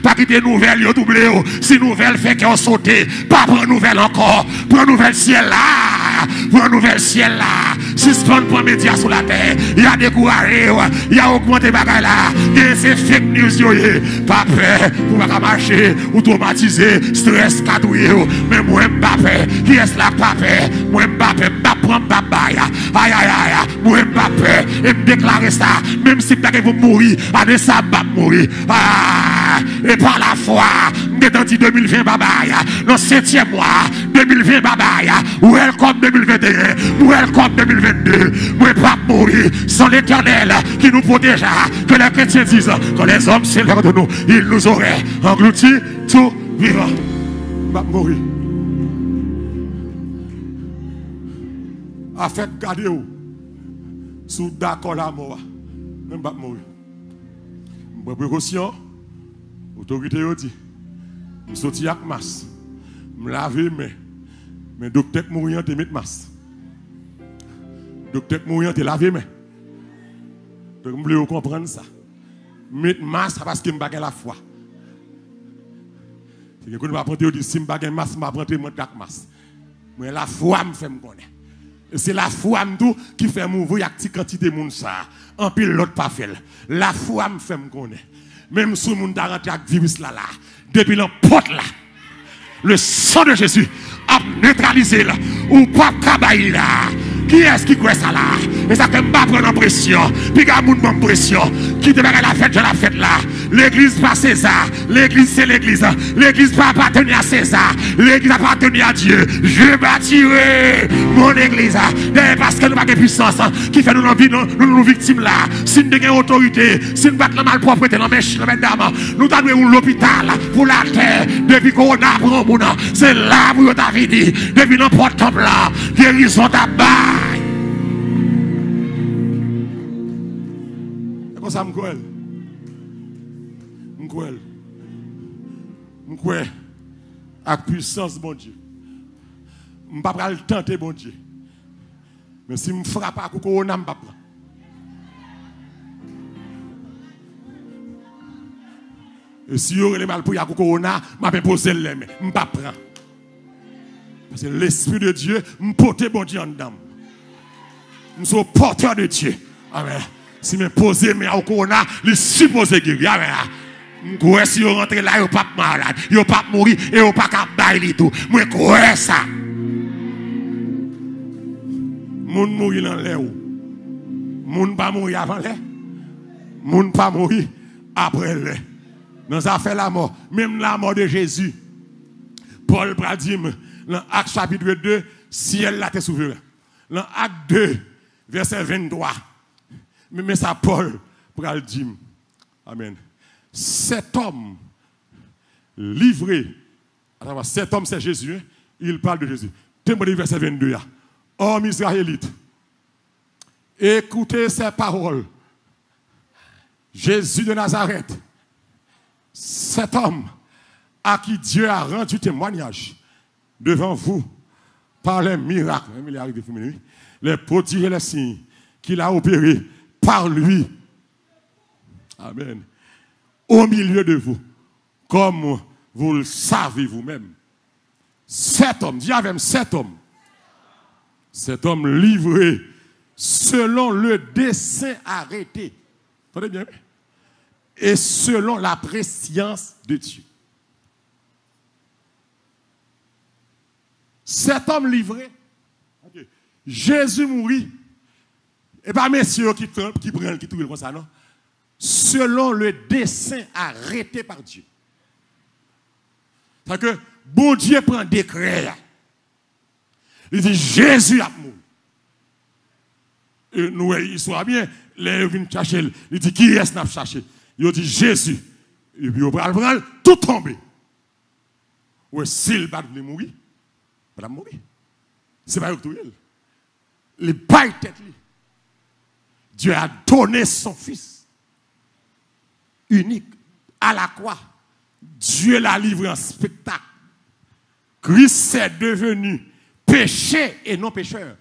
Pas quitter nouvelle, vous doublez. Si nouvelle fait qu'on saute, pas prendre nouvelle encore. Prends nouvelle ciel là. Prends nouvelle ciel là. Suspend pour médias sur la terre. Il y a découragé. Il y a augmenté bagaille là. Il y a ces fake news. Pas peur pour pas marcher ou traumatiser, stress cadouiller. Mais moi, Mbappé, qui est là, papa? Moi, Mbappé, prendre Babaya. Aïe, aïe, aïe, moi, Mbappé, et me déclarer ça, même si vous mourir, année ça va mourir. Et par la foi, je dans 2020 Babaya, dans le 7e mois, 2020 Babaya, welcome 2021, welcome 2022, moi, pas mourir sans l'Éternel qui nous protège, que les chrétiens disent, que les hommes s'élèvent de nous, ils nous auraient engloutis tout vivant. Pas mourir. A fait garder où sous d'accord la mort même pas mourir me précaution autorité yo dit me sorti avec masse me laver mais docteur mourant te mettre masse docteur mourant te laver mais donc me voulez comprendre ça mettre masse parce que me pas la foi c'est que quand on va prendre dit si me pas masse m'a prendre moi dak masse mais la foi me fait me connaître. C'est la foi qui fait mouvoir une petite quantité de monde ça. En pile l'autre pas fait. La foi me fait me connaître. Même si mon rentré avec virus là depuis l'emporte là. Le sang de Jésus a neutralisé là ou pas cabaye là. Qui est-ce qui croit ça là? Et ça fait pas prendre pression. Puis il y a une pression. Qui te la fête, je la fête là. L'église pas César. L'église c'est l'église. L'église pas appartenir à César. L'église appartenir à Dieu. Je bâtirai mon église. Parce que nous n'avons pas de puissance qui fait nous victimes là. Si nous avons autorité, si nous battons la malpropreté, mesdames, nous avons l'hôpital pour la terre. Depuis qu'on a pour le monde, c'est là où nous avons dit. Depuis n'importe quoi là, guérison tabac. C'est comme ça, je crois avec puissance, bon Dieu. Je ne peux pas le tenter, bon Dieu. Mais si je ne frappe pas, je ne peux pas. Et si vous avez mal pour le corona, je vais poser les mains. Je ne peux pas prendre. Parce que l'Esprit de Dieu me porte bon Dieu en dedans. Je suis porteur de Dieu. Amen. Si je pose mes mains au corona, je suis supposé guérir. Amen. Si vous rentrez là, vous ne pas malade, vous ne pas mourir et vous ne pas bailler tout. Moi, je crois ça. Moun mourir dans l'air. Moun pas mourir avant l'air. Moun pas mourir après l'air. Dans affaire la mort, même la mort de Jésus. Paul Bradim, dans Acte chapitre 2, ciel là t'es souverain. Dans Acte 2, verset 23. Mais ça Paul Bradim. Amen. Cet homme livré, cet homme c'est Jésus, hein? Il parle de Jésus. Témoin verset 22. Homme israélite, écoutez ces paroles. Jésus de Nazareth, cet homme à qui Dieu a rendu témoignage devant vous par les miracles, les prodiges et les signes qu'il a opérés par lui. Amen. Au milieu de vous, comme vous le savez vous-même. Cet homme, dis avec cet homme livré selon le dessein arrêté. Entendez bien? et selon la préscience de Dieu. Cet homme livré, Jésus mourit, et pas messieurs qui prennent, qui trouvent comme ça, non? Selon le dessein arrêté par Dieu. C'est-à-dire que bon Dieu prend décret. Il dit Jésus a mouru. Et nous, il soit bien, les viennent chercher, il dit qui est-ce qu'on a cherché? Il dit Jésus. Et puis, on va le prendre, tout tomber. Ou s'il va mourir, il va mourir. C'est pas tout. Les bails tête. Dieu a donné son fils unique à la croix. Dieu l'a livré en spectacle. Christ est devenu péché et non pécheur.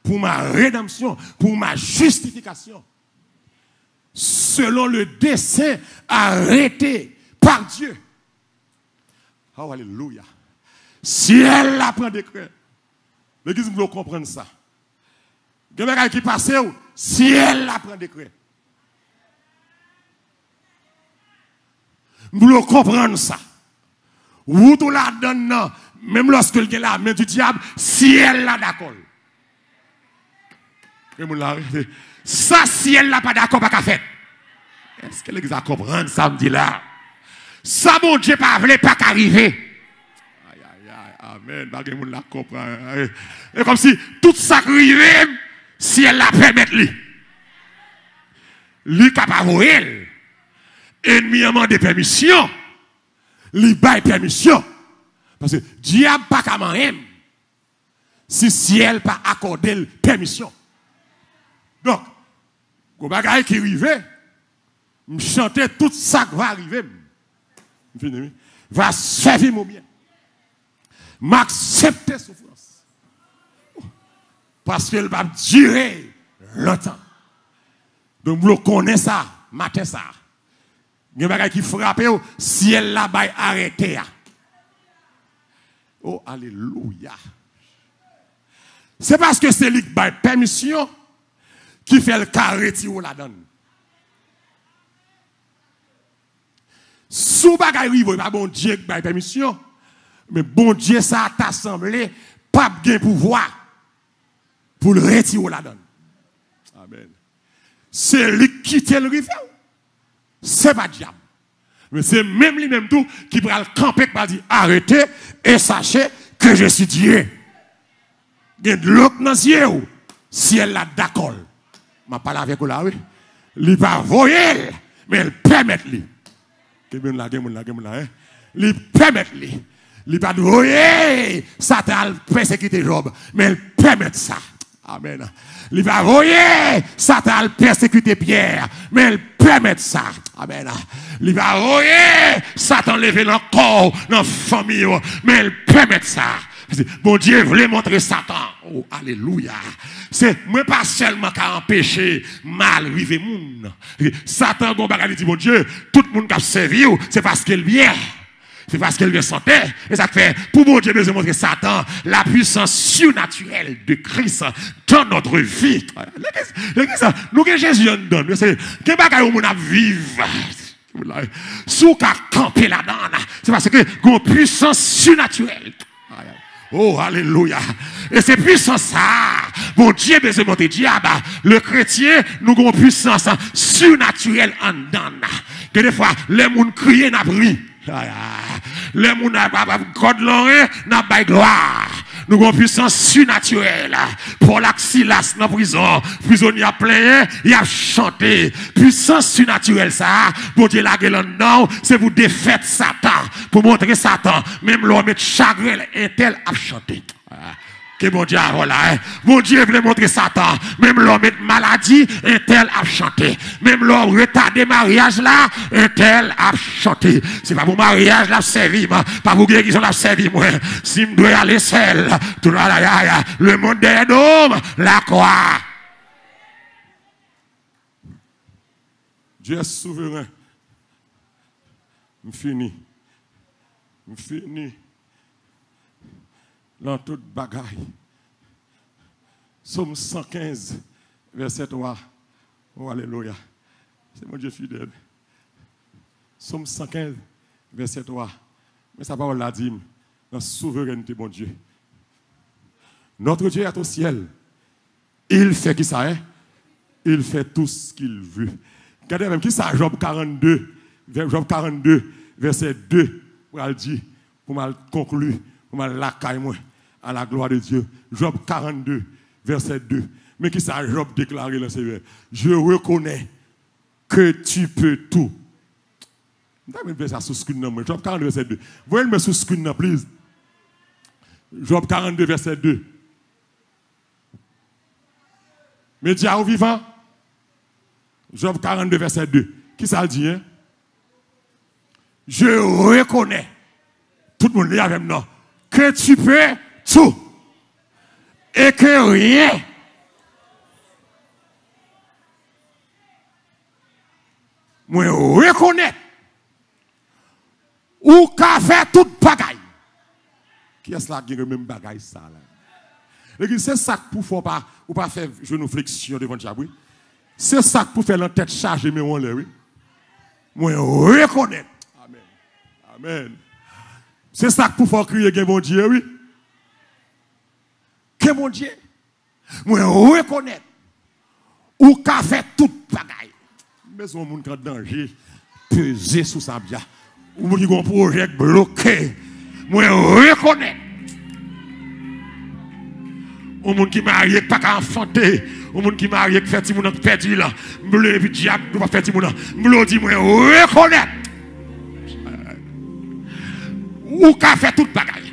Pour ma rédemption, pour ma justification. Selon le dessein arrêté par Dieu. Oh, alléluia. Si elle la prend décret, l'église doit comprendre ça. Il y a qui passe, si elle la prend décret. Nous devons comprendre ça. Ou tout la donne, même lorsque il y a la main du diable, si elle l'a d'accord. Ça, si elle n'a pas d'accord, pas qu'à faire. Est-ce que l'église a compris ça, me dit là? Ça, mon Dieu, pas voulu, pas qu'arriver. Aïe, aïe, aïe, amen. Pas que mon la comprend. Et comme si tout ça arrive, si elle la permet, lui capable elle. Ennemi a demandé permission. Lui baille permission. Parce que diable pas qu'à m'en si elle pas accordé permission. Donc, quand bagaille qui arrive, me chanter tout ça qui va arriver. Va servir mon bien. M'accepter souffrance. Parce qu'elle va durer longtemps. Donc, vous connaissez ça, matin ça. Il y a des bagaille qui frappe, si elle la baille arrêtée. Oh, alléluia. C'est parce que c'est lui qui baille permission qui fait le carré ou la donne. Sous bagay rive, pas bon Dieu qui baille permission, mais bon Dieu ça t'a assemblé, pas bien pouvoir pour le retirer ou la donne. Amen. C'est lui qui quitte le rive. C'est pas diable. Mais c'est même lui-même tout qui va le camper, qui va dire arrêtez et sachez que je suis Dieu. Il y a de l'autre dans les yeux. Si elle l'a d'accord. Je parle avec vous là, oui. Il ne va pas voyer, mais elle permet lui. Il permet lui. Il ne va pas voyer, Satan persécuter Job, mais elle permet ça. Amen. Il va voyer, Satan persécuter Pierre, mais elle permet ça. Amen. Il va voyer, Satan lever dans le corps, dans la famille, mais elle permet ça. Bon Dieu voulait montrer Satan. Oh, alléluia. C'est moi pas seulement qu'à empêcher mal arriver moun. Satan bon bagage dit bon Dieu, tout le monde qui a servi c'est parce qu'il vient. C'est parce qu'elle vient santé. Et ça fait, pour mon Dieu, besoin de montrer Satan la puissance surnaturelle de Christ dans notre vie. L'église, nous que Jésus nous donne, c'est que bagage où on a vivre. Sous qu'à camper là-dedans, c'est parce que une puissance surnaturelle. Oh, alléluia. Et c'est puissance ça. Mon Dieu, besoin de monter diable. Le chrétien, nous avons une puissance surnaturelle en dedans. Que des fois, les gens crient, n'a pris. Les gens n'a pas de gloire. Nous avons une puissance surnaturelle. Pour l'axilas dans la prison. Prisonnier a plein, il a chanté. Puissance surnaturelle, ça. Bon Dieu, la gueule non, c'est pour défaire Satan. Pour montrer Satan. Même l'homme est chagrin, un tel a chanté. Que bon Dieu a voilà. Mon Dieu voulait montrer Satan. Même l'homme est maladie, un tel a chanté. Même l'homme retardé mariage là, un tel a chanté. C'est pas pour mariage là servi, pas pour guérison là servi moi. Si je dois aller seul, tout le monde des hommes, la croix. Dieu est souverain. Je finis. Dans toute bagaille. Somme 115, verset 3. Oh, alléluia. C'est mon Dieu fidèle. Somme 115, verset 3. Mais sa parole l'a dit, dans la souveraineté, bon Dieu. Notre Dieu est au ciel. Il fait qui ça, hein? Il fait tout ce qu'il veut. Regardez même qui ça, Job 42, verset 2, pour le dire, pour mal conclure, pour mal lacaille moi, à la gloire de Dieu. Job 42, verset 2. Mais qui ça, Job déclaré le Seigneur? Je reconnais que tu peux tout. Je vais ça sous screen. Job 42, verset 2. Voyez-le sous screen, please. Job 42, verset 2. Mais Dieu au vivant. Job 42, verset 2. Qui ça dit, hein? Je reconnais. Tout le monde est avec moi. Que tu peux tout. Et que rien. Moi, reconnais. Ou qu'a fait toute bagaille. Qui est-ce là qui a le même bagaille ça là? C'est ça pour faire pas ou pas faire genuflexion devant Dieu. C'est ça pour faire la tête chargée mais on là oui. Moi reconnais. Amen. Amen. C'est ça pour faire crier que mon Dieu oui. Que mon Dieu. Moi reconnais. Ou qu'a fait toute bagaille. Mais on monde en danger peser sous sa bien. Ou moun qui a un projet bloqué. Moi reconnais. Ou moun qui marié pas qu'à enfanter. Ou moun qui marié qui fait ti moun perdu là. M'bleu puis diable pas faire ti moun. M'bleu dit moi reconnais. Ou qu'a fait toute bagaille.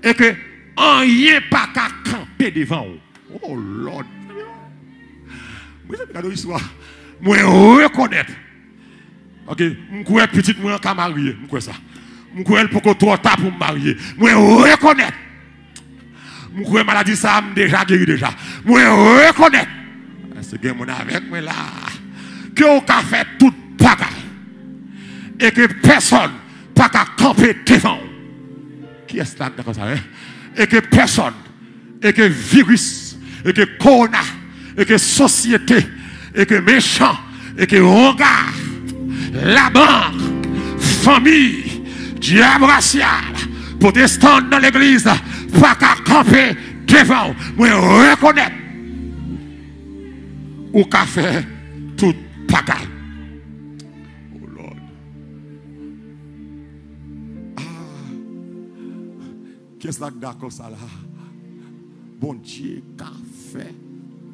Et que rien pas qu'à camper devant. Oh Lord. Moi je regarde l'histoire. Moi reconnais. OK, m'coué petite moi ka marier, m'coué ça. M'coué pour que trop tard pour me marier. Moi reconnais. M'coué maladie ça déjà guéri déjà. Moi reconnais. C'est que mon avec moi là que on a fait toute bagaille et que personne pas qu'à camper devant. Qui est là comme ça hein? Et que personne et que virus et que corona et que société et que méchant et que regard la banque, famille, diable racial, protestant dans l'église, pas qu'à camper devant, moi reconnaître ou qu'à faire toute bagaille. Oh Lord. Ah, qu'est-ce que d'accord ça là? Bon Dieu qu'a fait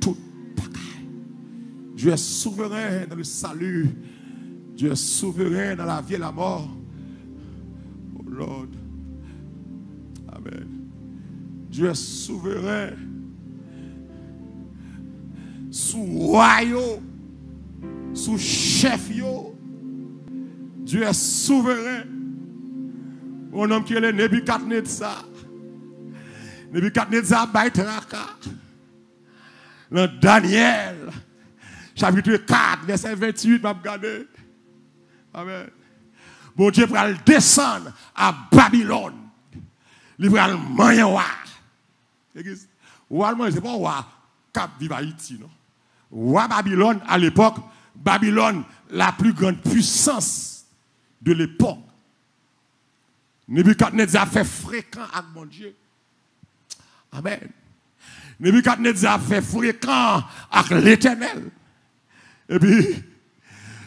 toute bagaille. Dieu est souverain dans le salut. Dieu est souverain dans la vie et la mort. Oh Lord. Amen. Dieu est souverain. Sous royaume. Sous chef yo. Dieu est souverain. Un homme qui est le Nebuchadnezzar. Nebuchadnezzar baitraka. Dans Daniel. Chapitre 4, verset 28, m'a regardé. Amen. Bon Dieu va descendre à Babylone. Il va le manger. Roi, c'est pas roi Cap vive Haïti, non? Roi Babylone, à l'époque, Babylone, la plus grande puissance de l'époque. Nebuchadnezzar fait fréquent avec mon Dieu. Amen. Nebuchadnezzar fait fréquent avec l'Éternel. Et puis,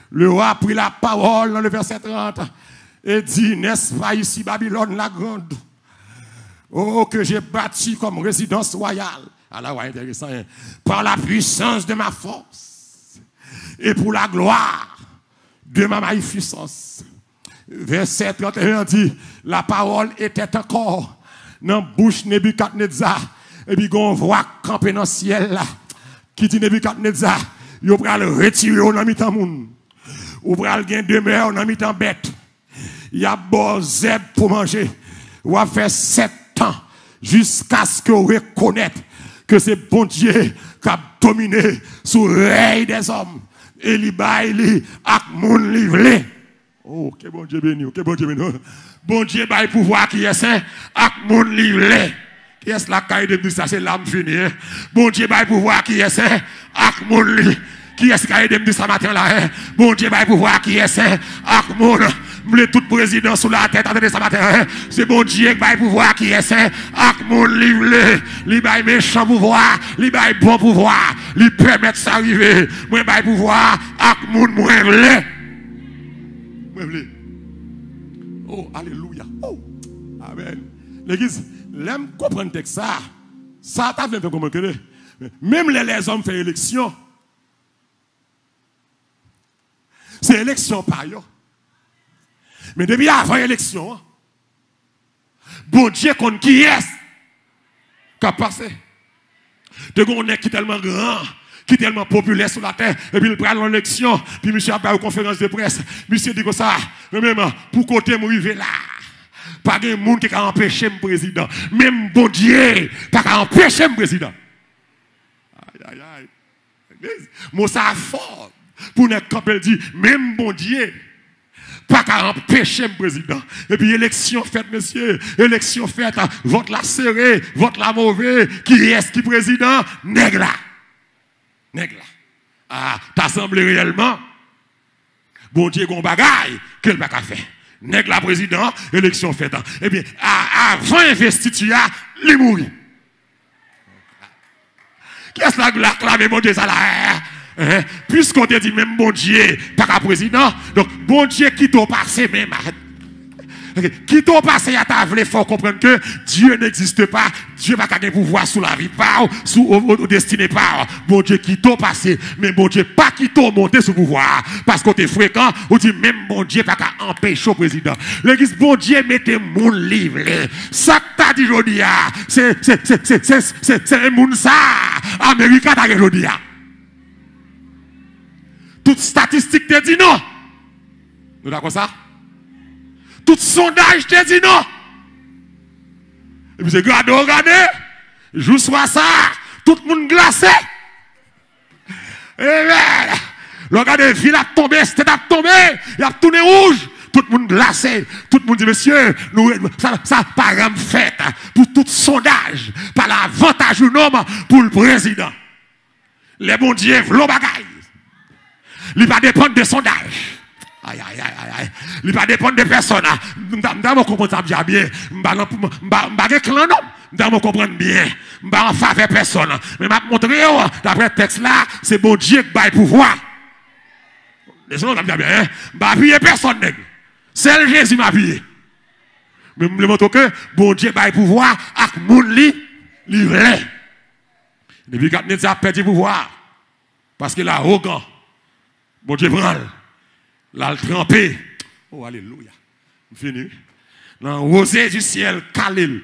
le roi a pris la parole dans le verset 30 et dit, n'est-ce pas ici Babylone la grande? Oh, que j'ai bâti comme résidence royale. Alors, intéressant, hein? Par la puissance de ma force et pour la gloire de ma magnificence. Verset 31 dit, la parole était encore dans la bouche de Nebuchadnezzar. Et puis, on voit camper dans le ciel là, qui dit Nebuchadnezzar, il va le retirer au mi-temps moun. Ou pral gen demeure dans mi-temps bête. Il y a bon zèbre pour manger. Ou va faire 7 ans jusqu'à ce que vous reconnaissez que c'est bon Dieu qui a dominé sous règne des hommes. Et li bail li ak moun livré. Oh, que bon Dieu béni, que bon Dieu béni. Bon Dieu bail pouvoir qui est saint ak moun livré. Qui est la caille de ça c'est l'âme finie. Bon Dieu bail pouvoir qui est saint ak moun livré. Qui est-ce qui a aidé me ce matin là? Bon Dieu, bah, pouvoir qui est-ce? Ak moun, m'le tout président sous la tête, attendez ce matin. C'est bon Dieu qui a pouvoir qui est-ce? Ak moun, li bail méchant pouvoir, li bail bon pouvoir, li permet ça arriver. Moi, bail pouvoir, ak moun, moi, vle. Oh, alléluia. Oh, amen. L'église, l'aime comprendre texte ça. Ça t'a fait comment que même les hommes font élection. C'est élection par eux. Mais depuis avant l'élection, bon Dieu compte qui est qui a passé. De on est qui est tellement grand, qui est tellement populaire sur la terre, et puis il prend l'élection, puis monsieur a fait une conférence de presse. Monsieur dit que ça, même pour côté m'arriver là. Pas de monde qui a empêché le président. Même bon Dieu, pas qu'à empêcher le président. Aïe, aïe, aïe. Moi, ça fort. Pour ne pas dire, même bon Dieu, pas qu'à empêcher le président. Et puis, élection faite, monsieur. Élection faite. Vote la serré, vote la mauvais. Qui est-ce qui président? Nègre là. Nègre là. Ah, t'as semblé réellement? Bon Dieu, gon bagaille, quel pas qu'à faire? Nègre la président, élection faite. Eh bien, avant investiture, il est mort. Qu'est-ce que la clame, mon Dieu, ça là? Hein? Puisqu'on te dit même bon Dieu, pas qu'à président, donc bon Dieu qui t'a passé même. Qui t'a passé à ta vle, il faut comprendre que Dieu n'existe pas. Dieu va pas pouvoir sous la vie par, sous au destiné par. Bon Dieu qui t'a passé, mais bon Dieu pas qui t'a monté sous pouvoir. Parce qu'on est fréquent, on dit même bon Dieu pas qu'à empêcher le président. L'église, bon Dieu mettez mon livre. Ça que t'as dit aujourd'hui, c'est un monde ça. Américain t'as dit aujourd'hui. Toute statistique te dit non. Nous d'accord ça? Tout sondage te dit non. Et puis c'est regardez, joue soit ça, tout le monde glacé. Et bien, regardez, ville a tombé, c'était a tombé, il a tourné rouge, tout le monde glacé. Tout le monde dit, monsieur, nous, ça pas grand fait pour tout sondage, par l'avantage ou non pour le président. Les bons dieux, v'lon bagaille. Il va dépendre des sondages. Aïe, aïe, aïe, aïe. Il va dépendre des personnes. Je vais comprendre ça bien. Je vais comprendre bien. Je vais en faveur personne. Mais je vais montrer, d'après le texte là, c'est bon Dieu qui va pouvoir. Les gens bien. Je vais appuyer personne. C'est Jésus qui m'a appuyé. Mais je me montre que bon Dieu va pouvoir avec mon lit livré. Depuis quand il a perdu le pouvoir. Parce qu'il est arrogant. Bon Dieu prend. Là, le trempé. Oh, alléluia. Fini. Dans le rosé du ciel, Khalil.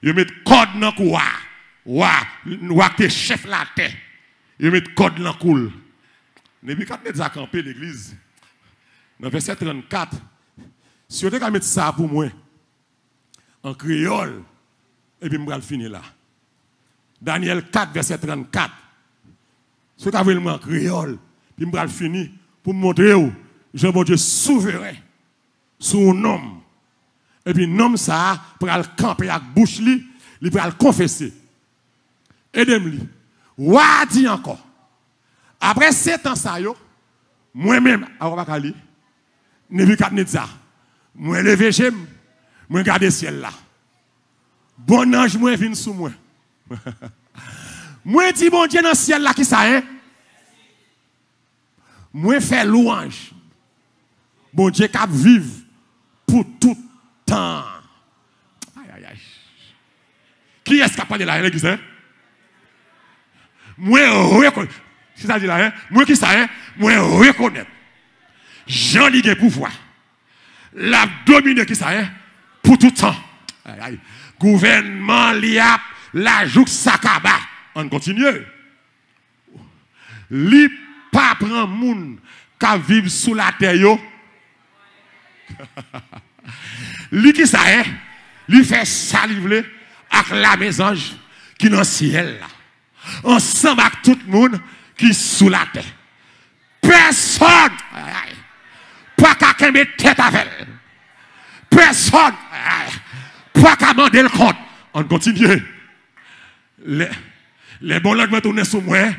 Il met code dans le couloir. Ouah, t'es chef la terre. Il met code dans le couloir. Depuis quand il a campé l'église, dans le verset 34, si on a mis ça pour moi, en créole, et puis je vais le finir là. Daniel 4, verset 34. Si on a mis en créole, puis je vais le finir pour montrer où Jean bon Dieu souverain sur un homme. Et puis l'homme ça pour le camper avec bouche li, il pour le confesser. Aidez-moi. Wa dit encore. Après 7 ans ça yo, moi-même Abakali, Nebukadnezar, moi lever j'aime, moi regarder ciel là. Bon ange moi vient sous moi. Moi dis bon Dieu dans ciel là qui ça hein? Moi fais louange. Bon Dieu qui vive pour tout temps. Aïe, aïe, aïe. Qui est-ce qui a parlé là, l'église? Moi, reconnaître. C'est ça dit là, hein? Moi qui ça, hein? Moi, reconnaître. Jean Ligue pouvoir. La domine qui ça, hein? Pour tout temps. Aïe, aïe. Gouvernement, l'IAP, la joue sakaba. On continue. Li pas prend moun qui vivent sous la terre yo. Lui qui ça est, lui fait saliver avec la maison qui est dans le ciel là. Ensemble avec tout le monde qui est sous la terre. Personne, pas qu'à mettre tête avec elle. Personne, pas qu'à demander le compte. On continue. Les bons langues tournent sur moi.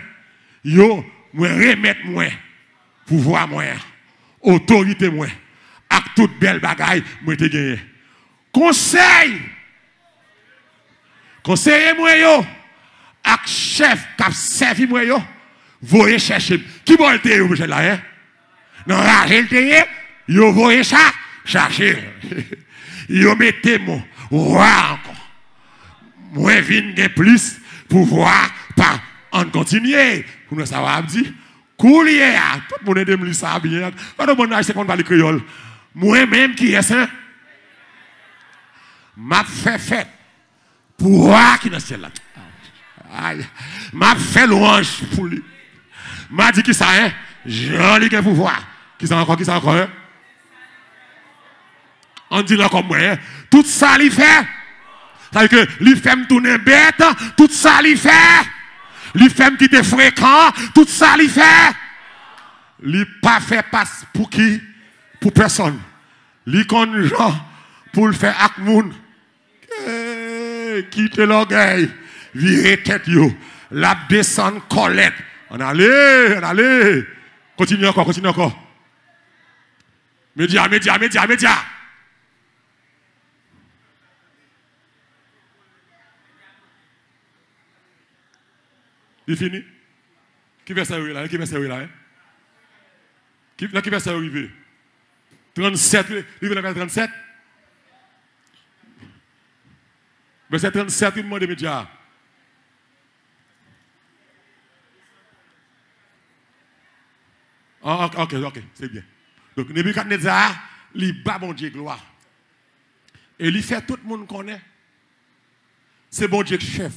Yo, moi remettre moi pouvoir moi autorité moi avec toute belle bagaille moi te gagné conseiller moi yo avec chef qui a servi moi yo voyez chercher qui va te yo monsieur là hein non rage te yo voyez ça chercher yo mettez moi roi encore moi vinn plus pouvoir pas en continuer pour nous savoir dire coulier tout le monde est de ça bien pas de monde c'est qu'on parle créole moi même qui est ça m'a fait fête pour voir qui dans ciel là aïe m'a fait louange pour lui m'a dit qui ça hein joli que pouvoir qui ça encore hein? On dit là comme moi hein? Tout ça il fait ça veut dire que lui fait me tourner bête tout ça il fait lui fait qui était fréquent tout ça il fait lui pas fait passe pour qui pour personne lui con gens pour le faire avec moun quitte l'orgueil virer tête yo la descendre colette on allait continue encore média il fini qui verset là qui verset là qui verset arrivé 37 livre de 37 verset 37 il demande média ok c'est bien donc Nebuchadnezzar il bat bon Dieu gloire et il fait tout le monde connaît c'est bon Dieu chef.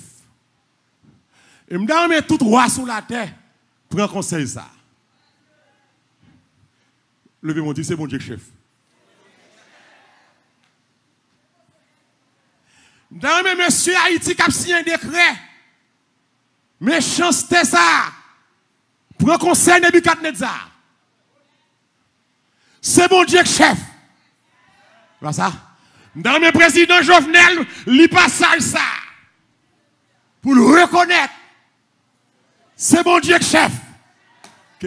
Et me met tout roi sur la terre pour un conseil ça. Levez mon Dieu, c'est bon Dieu chef. Dans mes monsieur Haïti qui a signé un décret. Méchanceté ça. Pour un conseil Nebuchadnezzar. C'est bon Dieu chef. Voilà ça. Dans mes présidents Jovenel, li passage ça. Pour le reconnaître. C'est bon Dieu chef.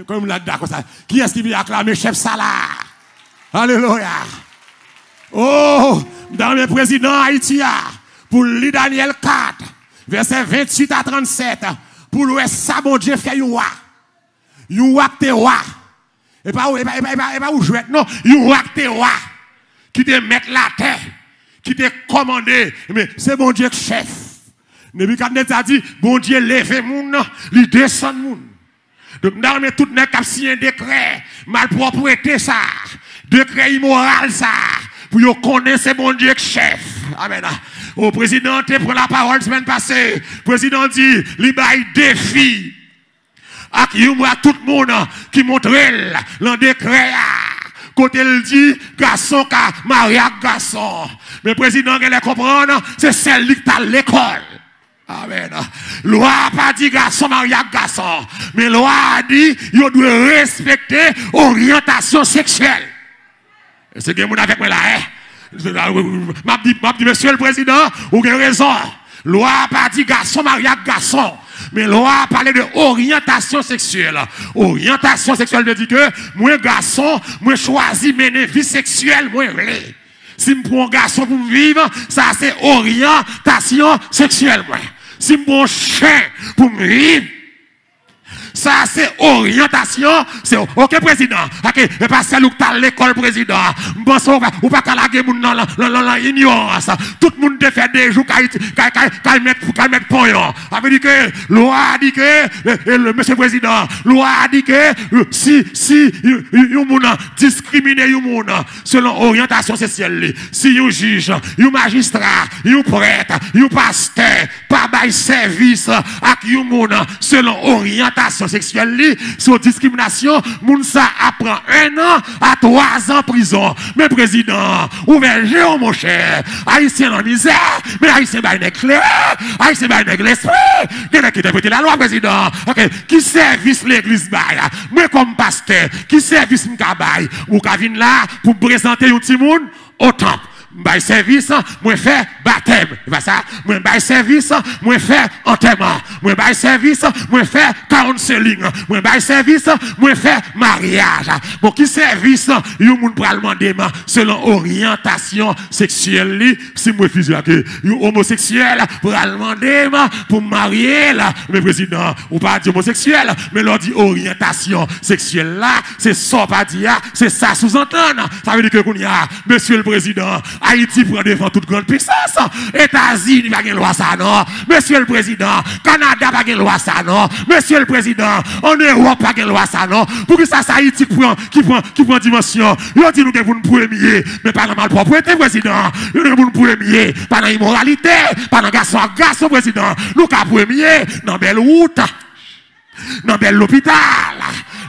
Comme là d'accord ça. Qui est-ce qui vient acclamer chef ça là? Alléluia. Oh, dans le président Haïti pour lui Daniel 4 verset 28 à 37 pour le ça bon Dieu fait youa. Youa te wa. Et pas où jouer non, youa te wa. Qui te mettre la terre, qui te commandé mais c'est bon Dieu chef. Nebuchadnezzar dit, bon Dieu, levez moun, il descend moun. Donc, nous avons tout le monde qui a signé un décret, malpropreté ça, décret immoral ça, pour vous connaître bon Dieu chef. Amen. Au président, tu prends la parole semaine passée. Le président dit, il y a un défi. À tout le monde qui montre le décret. Côté il dit, garçon, mariage garçon. Mais le président, il comprendre, c'est celle qui est à l'école. Amen. Loi pas dit garçon, mariage garçon. Mais loi a dit, il doit respecter l'orientation sexuelle. Et c'est que vous avec moi là, m'a dit, monsieur le président, vous avez raison. Loi pas dit garçon, mariage garçon. Mais loi a parlé de orientation sexuelle. Orientation sexuelle veut dire que moi garçon, moi choisi mener vie sexuelle, moi vrai. Si je prends un garçon pour vivre, ça c'est orientation sexuelle. Moi. Si je prends un chien pour vivre, ça c'est orientation. C'est ok président. Ok, et pas celle où tu as l'école président. Je pense ou pas qu'à la guerre dans l'ignorance. Tout le monde te fait des jours qu'à mettre pognon. Ça veut dire que loi a dit que le monsieur président, loi a dit que si you moun discriminer you moun selon orientation sexuelle, si you juge, you magistrat, you prêtre, you pasteur, pas bail service à you moun selon orientation sexuelle, sur discrimination, moun ça apprend 1 an à 3 ans prison. Mais président, ouvert géo mon cher, haïtien en misère, mais haïtien ba éclair, haïtien ba l'esprit, qui interprète la loi président. OK, qui service l'église bail? Moi comme pasteur, qui service m'ka bail? Ou ka vinn là pour présenter un petit monde au temple. bail service, moi faire baptême. C'est ça? Moi bail service, moi faire enterrement. Moi bail service, moi faire counseling. Moi bail service, moi faire mariage. Bon, qui service, yon moun pral demander selon orientation sexuelle, si moi physique, yon homosexuel pral demander pour marier là. Mais président, ou pas dire homosexuel, mais l'on dit orientation sexuelle là, c'est ça pas dire, c'est ça sous-entendre. Ça veut dire que monsieur le président, Haïti prend devant toute grande puissance. États-Unis pas de loi ça non. Monsieur le président, Canada pas de loi ça non. Monsieur le président, en Europe pas de loi ça non. Pour que ça Haïti qui prend dimension. Yo dit nous que vous nous premier, mais pas dans malpropreté président. Nous que vous nous premier, pas dans immoralité, pas dans garçon à garçon président. Nous ka premier dans belle route, dans belle l'hôpital,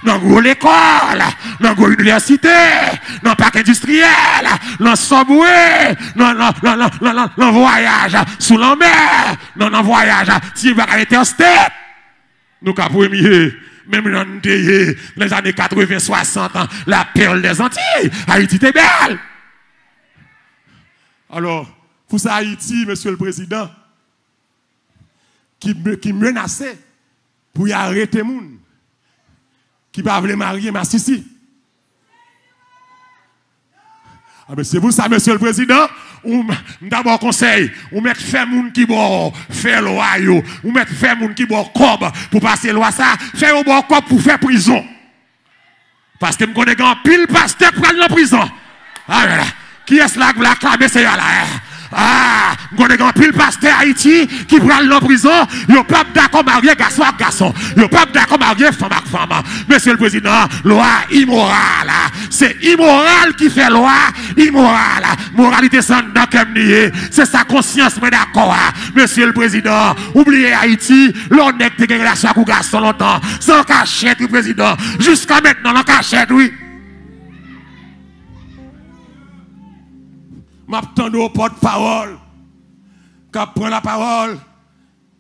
dans gros l'école, dans gros université, dans parc industriel, dans subway, dans voyage sous la mer, dans voyage si va à interstate. Nous ka premier même dans les années 80-60, la perle des Antilles, Haïti était belle. Alors, pour ça, Haïti, monsieur le président, qui menaçait pour y arrêter les gens, qui ne veut pas marier ma sissi. Ah ben c'est pour ça, monsieur le président, d'abord conseil, on met fait moun qui bon faire loi yo, on met fait moun qui bon cob pour passer loi ça, faire un bon cob pour faire prison. Parce que me connais grand pile pasteur pour aller en prison. Ah là, qui est-ce là qui l'a clamé c'est là? Ah, on a un pile pasteur Haïti qui prend en prison, yo pas d'accord marier garçon à garçon, yo pas d'accord marier femme à femme. Monsieur le président, loi immorale, c'est immoral qui fait loi immorale. Moralité sans dans c'est sa conscience mais d'accord. Monsieur le président, oubliez Haïti, l'honnête de relation avec garçon longtemps, sans cachette le président, jusqu'à maintenant en cachette oui. M'attends au porte-parole, qui prend la parole,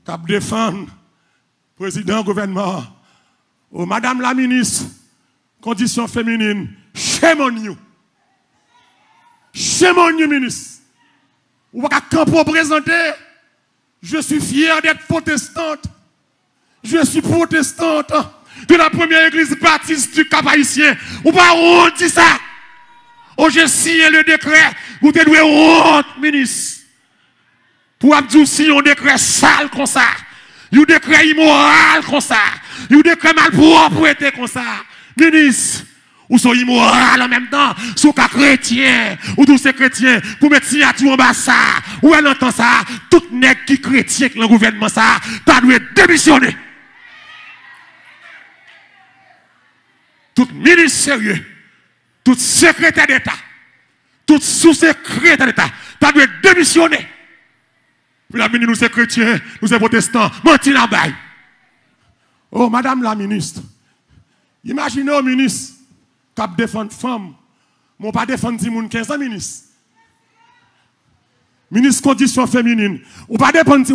qui défend le président gouvernement. Oh, madame la ministre, condition féminine, shame on you. Shame on you, ministre. Ou pas qu'à présenter, je suis fier d'être protestante. Je suis protestante de la première église baptiste du Cap Haïtien. Ou pas on dit ça. Oh, j'ai signé le décret. Vous devez honte, ministre. Pour abdoucir un décret sale comme ça. Un décret immoral comme ça. Un décret malpropreté comme ça. Ministre, ou sont immoral en même temps. Sous cas chrétien, ou tous ces chrétiens, pour mettre signature en bas ça. Ou elle entend ça. Tout nègre qui chrétien que le gouvernement ça, t'as dû démissionner. Tout ministre sérieux. Tout secrétaire d'État, tout sous-secrétaire d'État, tu dois démissionner. Puis la ministre, nous sommes chrétiens, nous sommes protestants, menti la baille. Oh, madame la ministre, imaginez au ministre qui défend une femme, mais pas défendre 10 moun 15 ans, ministre. Ministre condition féminine, ou pas défendre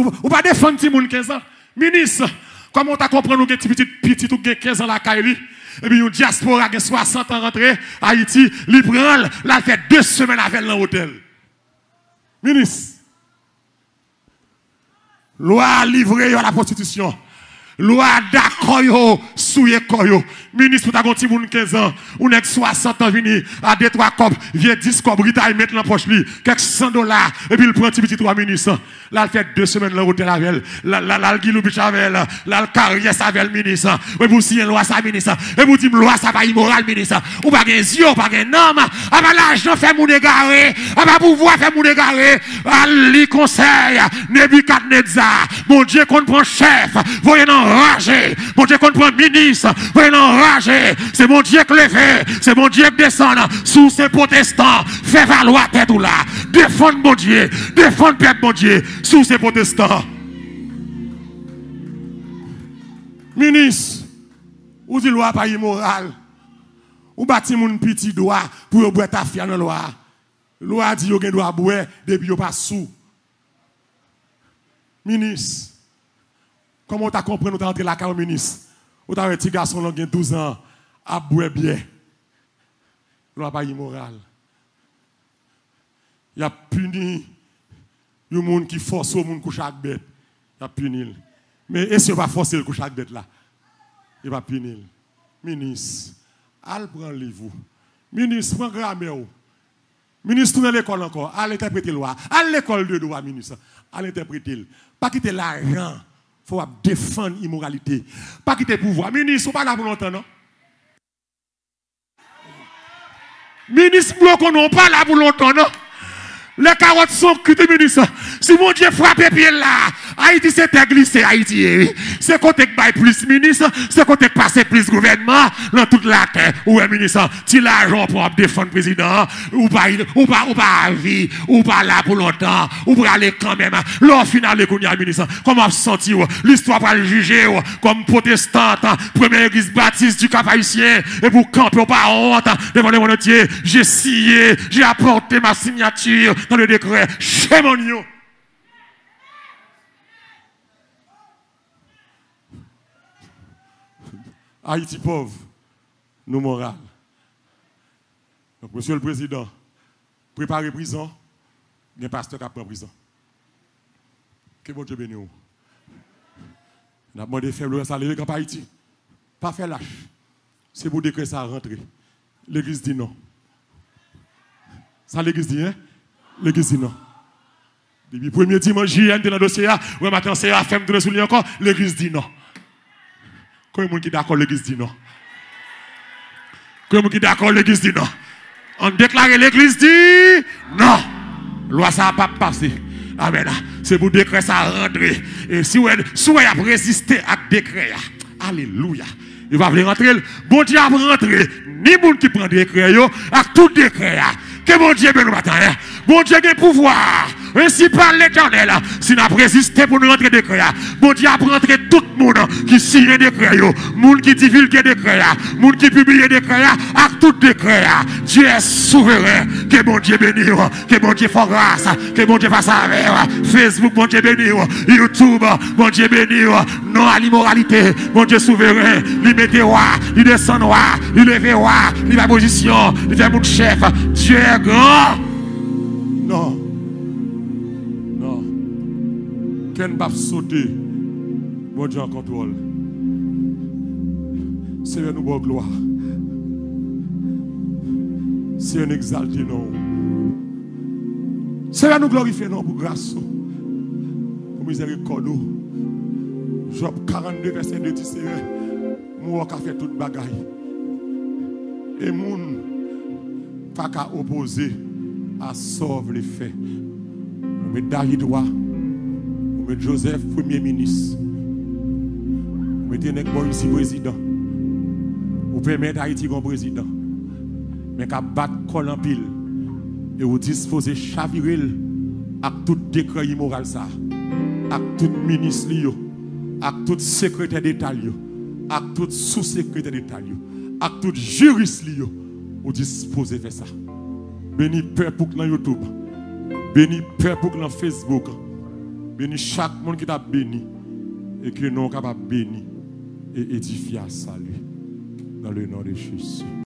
10 moun 15 ans. Ministre, comment tu comprends nous petit petit ou 15 ans la Kaili? Et puis, une diaspora qui a 60 ans rentré à Haïti, il prend, là, fait 2 semaines avec l'hôtel. Ministre, loi livrée à la prostitution. Loi d'accord, souye koyo. Ministre, pour ta gonti moun 15 ans, ou nek 60 ans vini, à 2-3 copes, vient 10 copes, il met dans la poche li, quelques $100, et puis il prend petit 3 ministres. Là, il fait 2 semaines dans l'hôtel avec elle. Là, il guilou biche avec elle. Là, il carrière avec le ministre. Et vous signez loi ça, ministre. Et vous dites, loi ça pas immoral, ministre. Ou pas gen yeux, pas gen nom. Ah, bah, l'argent fait moun égaré. Ah, bah, pouvoir fait moun égaré. Ali conseil, Nebuchadnezzar. Mon Dieu, qu'on prend chef. Voyez enragé. Mon Dieu, qu'on prend ministre. Voyez enragé. C'est mon Dieu qui levé. C'est mon Dieu qui descend sous ces protestants. Fait valoir tête ou là. Défendre mon Dieu. Défendre peuple mon Dieu. Sous ces protestants. Ministre, ou dit loi pas immoral. Ou bâti mon petit doigt pour boire ta fille dans loi. Loi dit yo gen doit boire depuis yo pas sous. Ministre, comment tu as compris nous t'entrer la carte ministre? Ou t'as un petit garçon qui a 12 ans à boire bien. Loi pas immoral. Il a puni les gens qui forcent les gens à coucher avec bête. Il a puni. Mais est-ce qu'il va forcer le coucher avec bête là? Il va punir. Ministre, allez prendre le livre. Ministre, prends grammaire. Ministre, tourne l'école encore. Allez interpréter la loi. Allez l'école de droit, ministre. Allez interpréter. Pas quitter l'argent. Il faut défendre l'immoralité. Pas quitter le pouvoir. Ministre, pas là pour longtemps, non? Ministre, non pas là pour longtemps, non? Les carottes sont cuites, ministre. Si mon Dieu frappe pied là, Haïti c'est glissé, Haïti. C'est côté que bail plus ministre, c'est côté que passe plus gouvernement dans toute la terre. Ouais, ministre, si l'argent pour défendre le président, ou pas à vie, ou pas là pour longtemps, ou pour aller quand même. L'heure finale, ministre, comment vous sentez l'histoire pour le juger comme protestante, première église baptiste du Cap haïtien, et pour camper pas honte devant le monde entier. J'ai scié, j'ai apporté ma signature dans le décret. Chez mon yo. Haïti pauvre, nous moral. Donc, monsieur le président, préparez prison, il y a un pasteur qui a pris prison. Que bon Dieu bénisse. On a demandé faible ça lever quand Haïti. Pas faire lâche. C'est pour décret ça rentrer. L'église dit non. Ça l'église dit, hein? L'église dit non. Depuis le premier dimanche, JN dans le dossier, ouais, maintenant c'est à faire de souligner encore, l'église dit non. Combien de gens qui d'accord, l'église dit non? Combien de gens qui d'accord, l'église dit non? On déclare l'église dit non. Loi ça n'a pas passé. Amen. C'est pour décret ça rentrer. Et si vous avez résisté à décret, alléluia. Il va venir rentrer. Bon Dieu a rentré. Ni monde qui prend décret, à tout décret. Que bon Dieu bénisse matin. Bon Dieu a pouvoir. Ainsi parle l'Éternel. Si nous avons résisté pour nous rentrer décret, bon Dieu a rentré tout le monde qui signe décret, monde qui divulgue décret, monde qui publie décret, à tout décret. Dieu est souverain. Que bon Dieu bénisse. Que bon Dieu fasse grâce. Que bon Dieu fasse avec. Facebook, bon Dieu bénisse. YouTube, bon Dieu bénisse. Non à l'immoralité. Bon Dieu souverain. Il met roi, il descend roi, il lève roi, il va position, il fait mon chef. Dieu est grand. Non. Non. Qu'elle va sauter. Bon Dieu en contrôle. C'est nous bonne gloire. C'est un exalté non. C'est nous glorifier non pour grâce. Pour miséricorde. Job 42 verset 2 dit c'est moi qui a fait toute bagaille. Et moun pas qu'à opposer à sauver les faits. On met David roi, on met Joseph premier ministre, on met Nek Boysi président. On peut mettre Haïti comme président. Mais qu'à battre col en pile et vous disposer chavirer à tout décret immoral ça, à tout ministre lio, à tout secrétaire d'État lio, à tout sous-secrétaire d'État lio, à tout juriste lio, vous disposez faire ça. Béni Père pour que dans YouTube, béni Père pour que dans Facebook, béni chaque monde qui t'a béni et que nous capable béni et édifier à salut dans le nom de Jésus.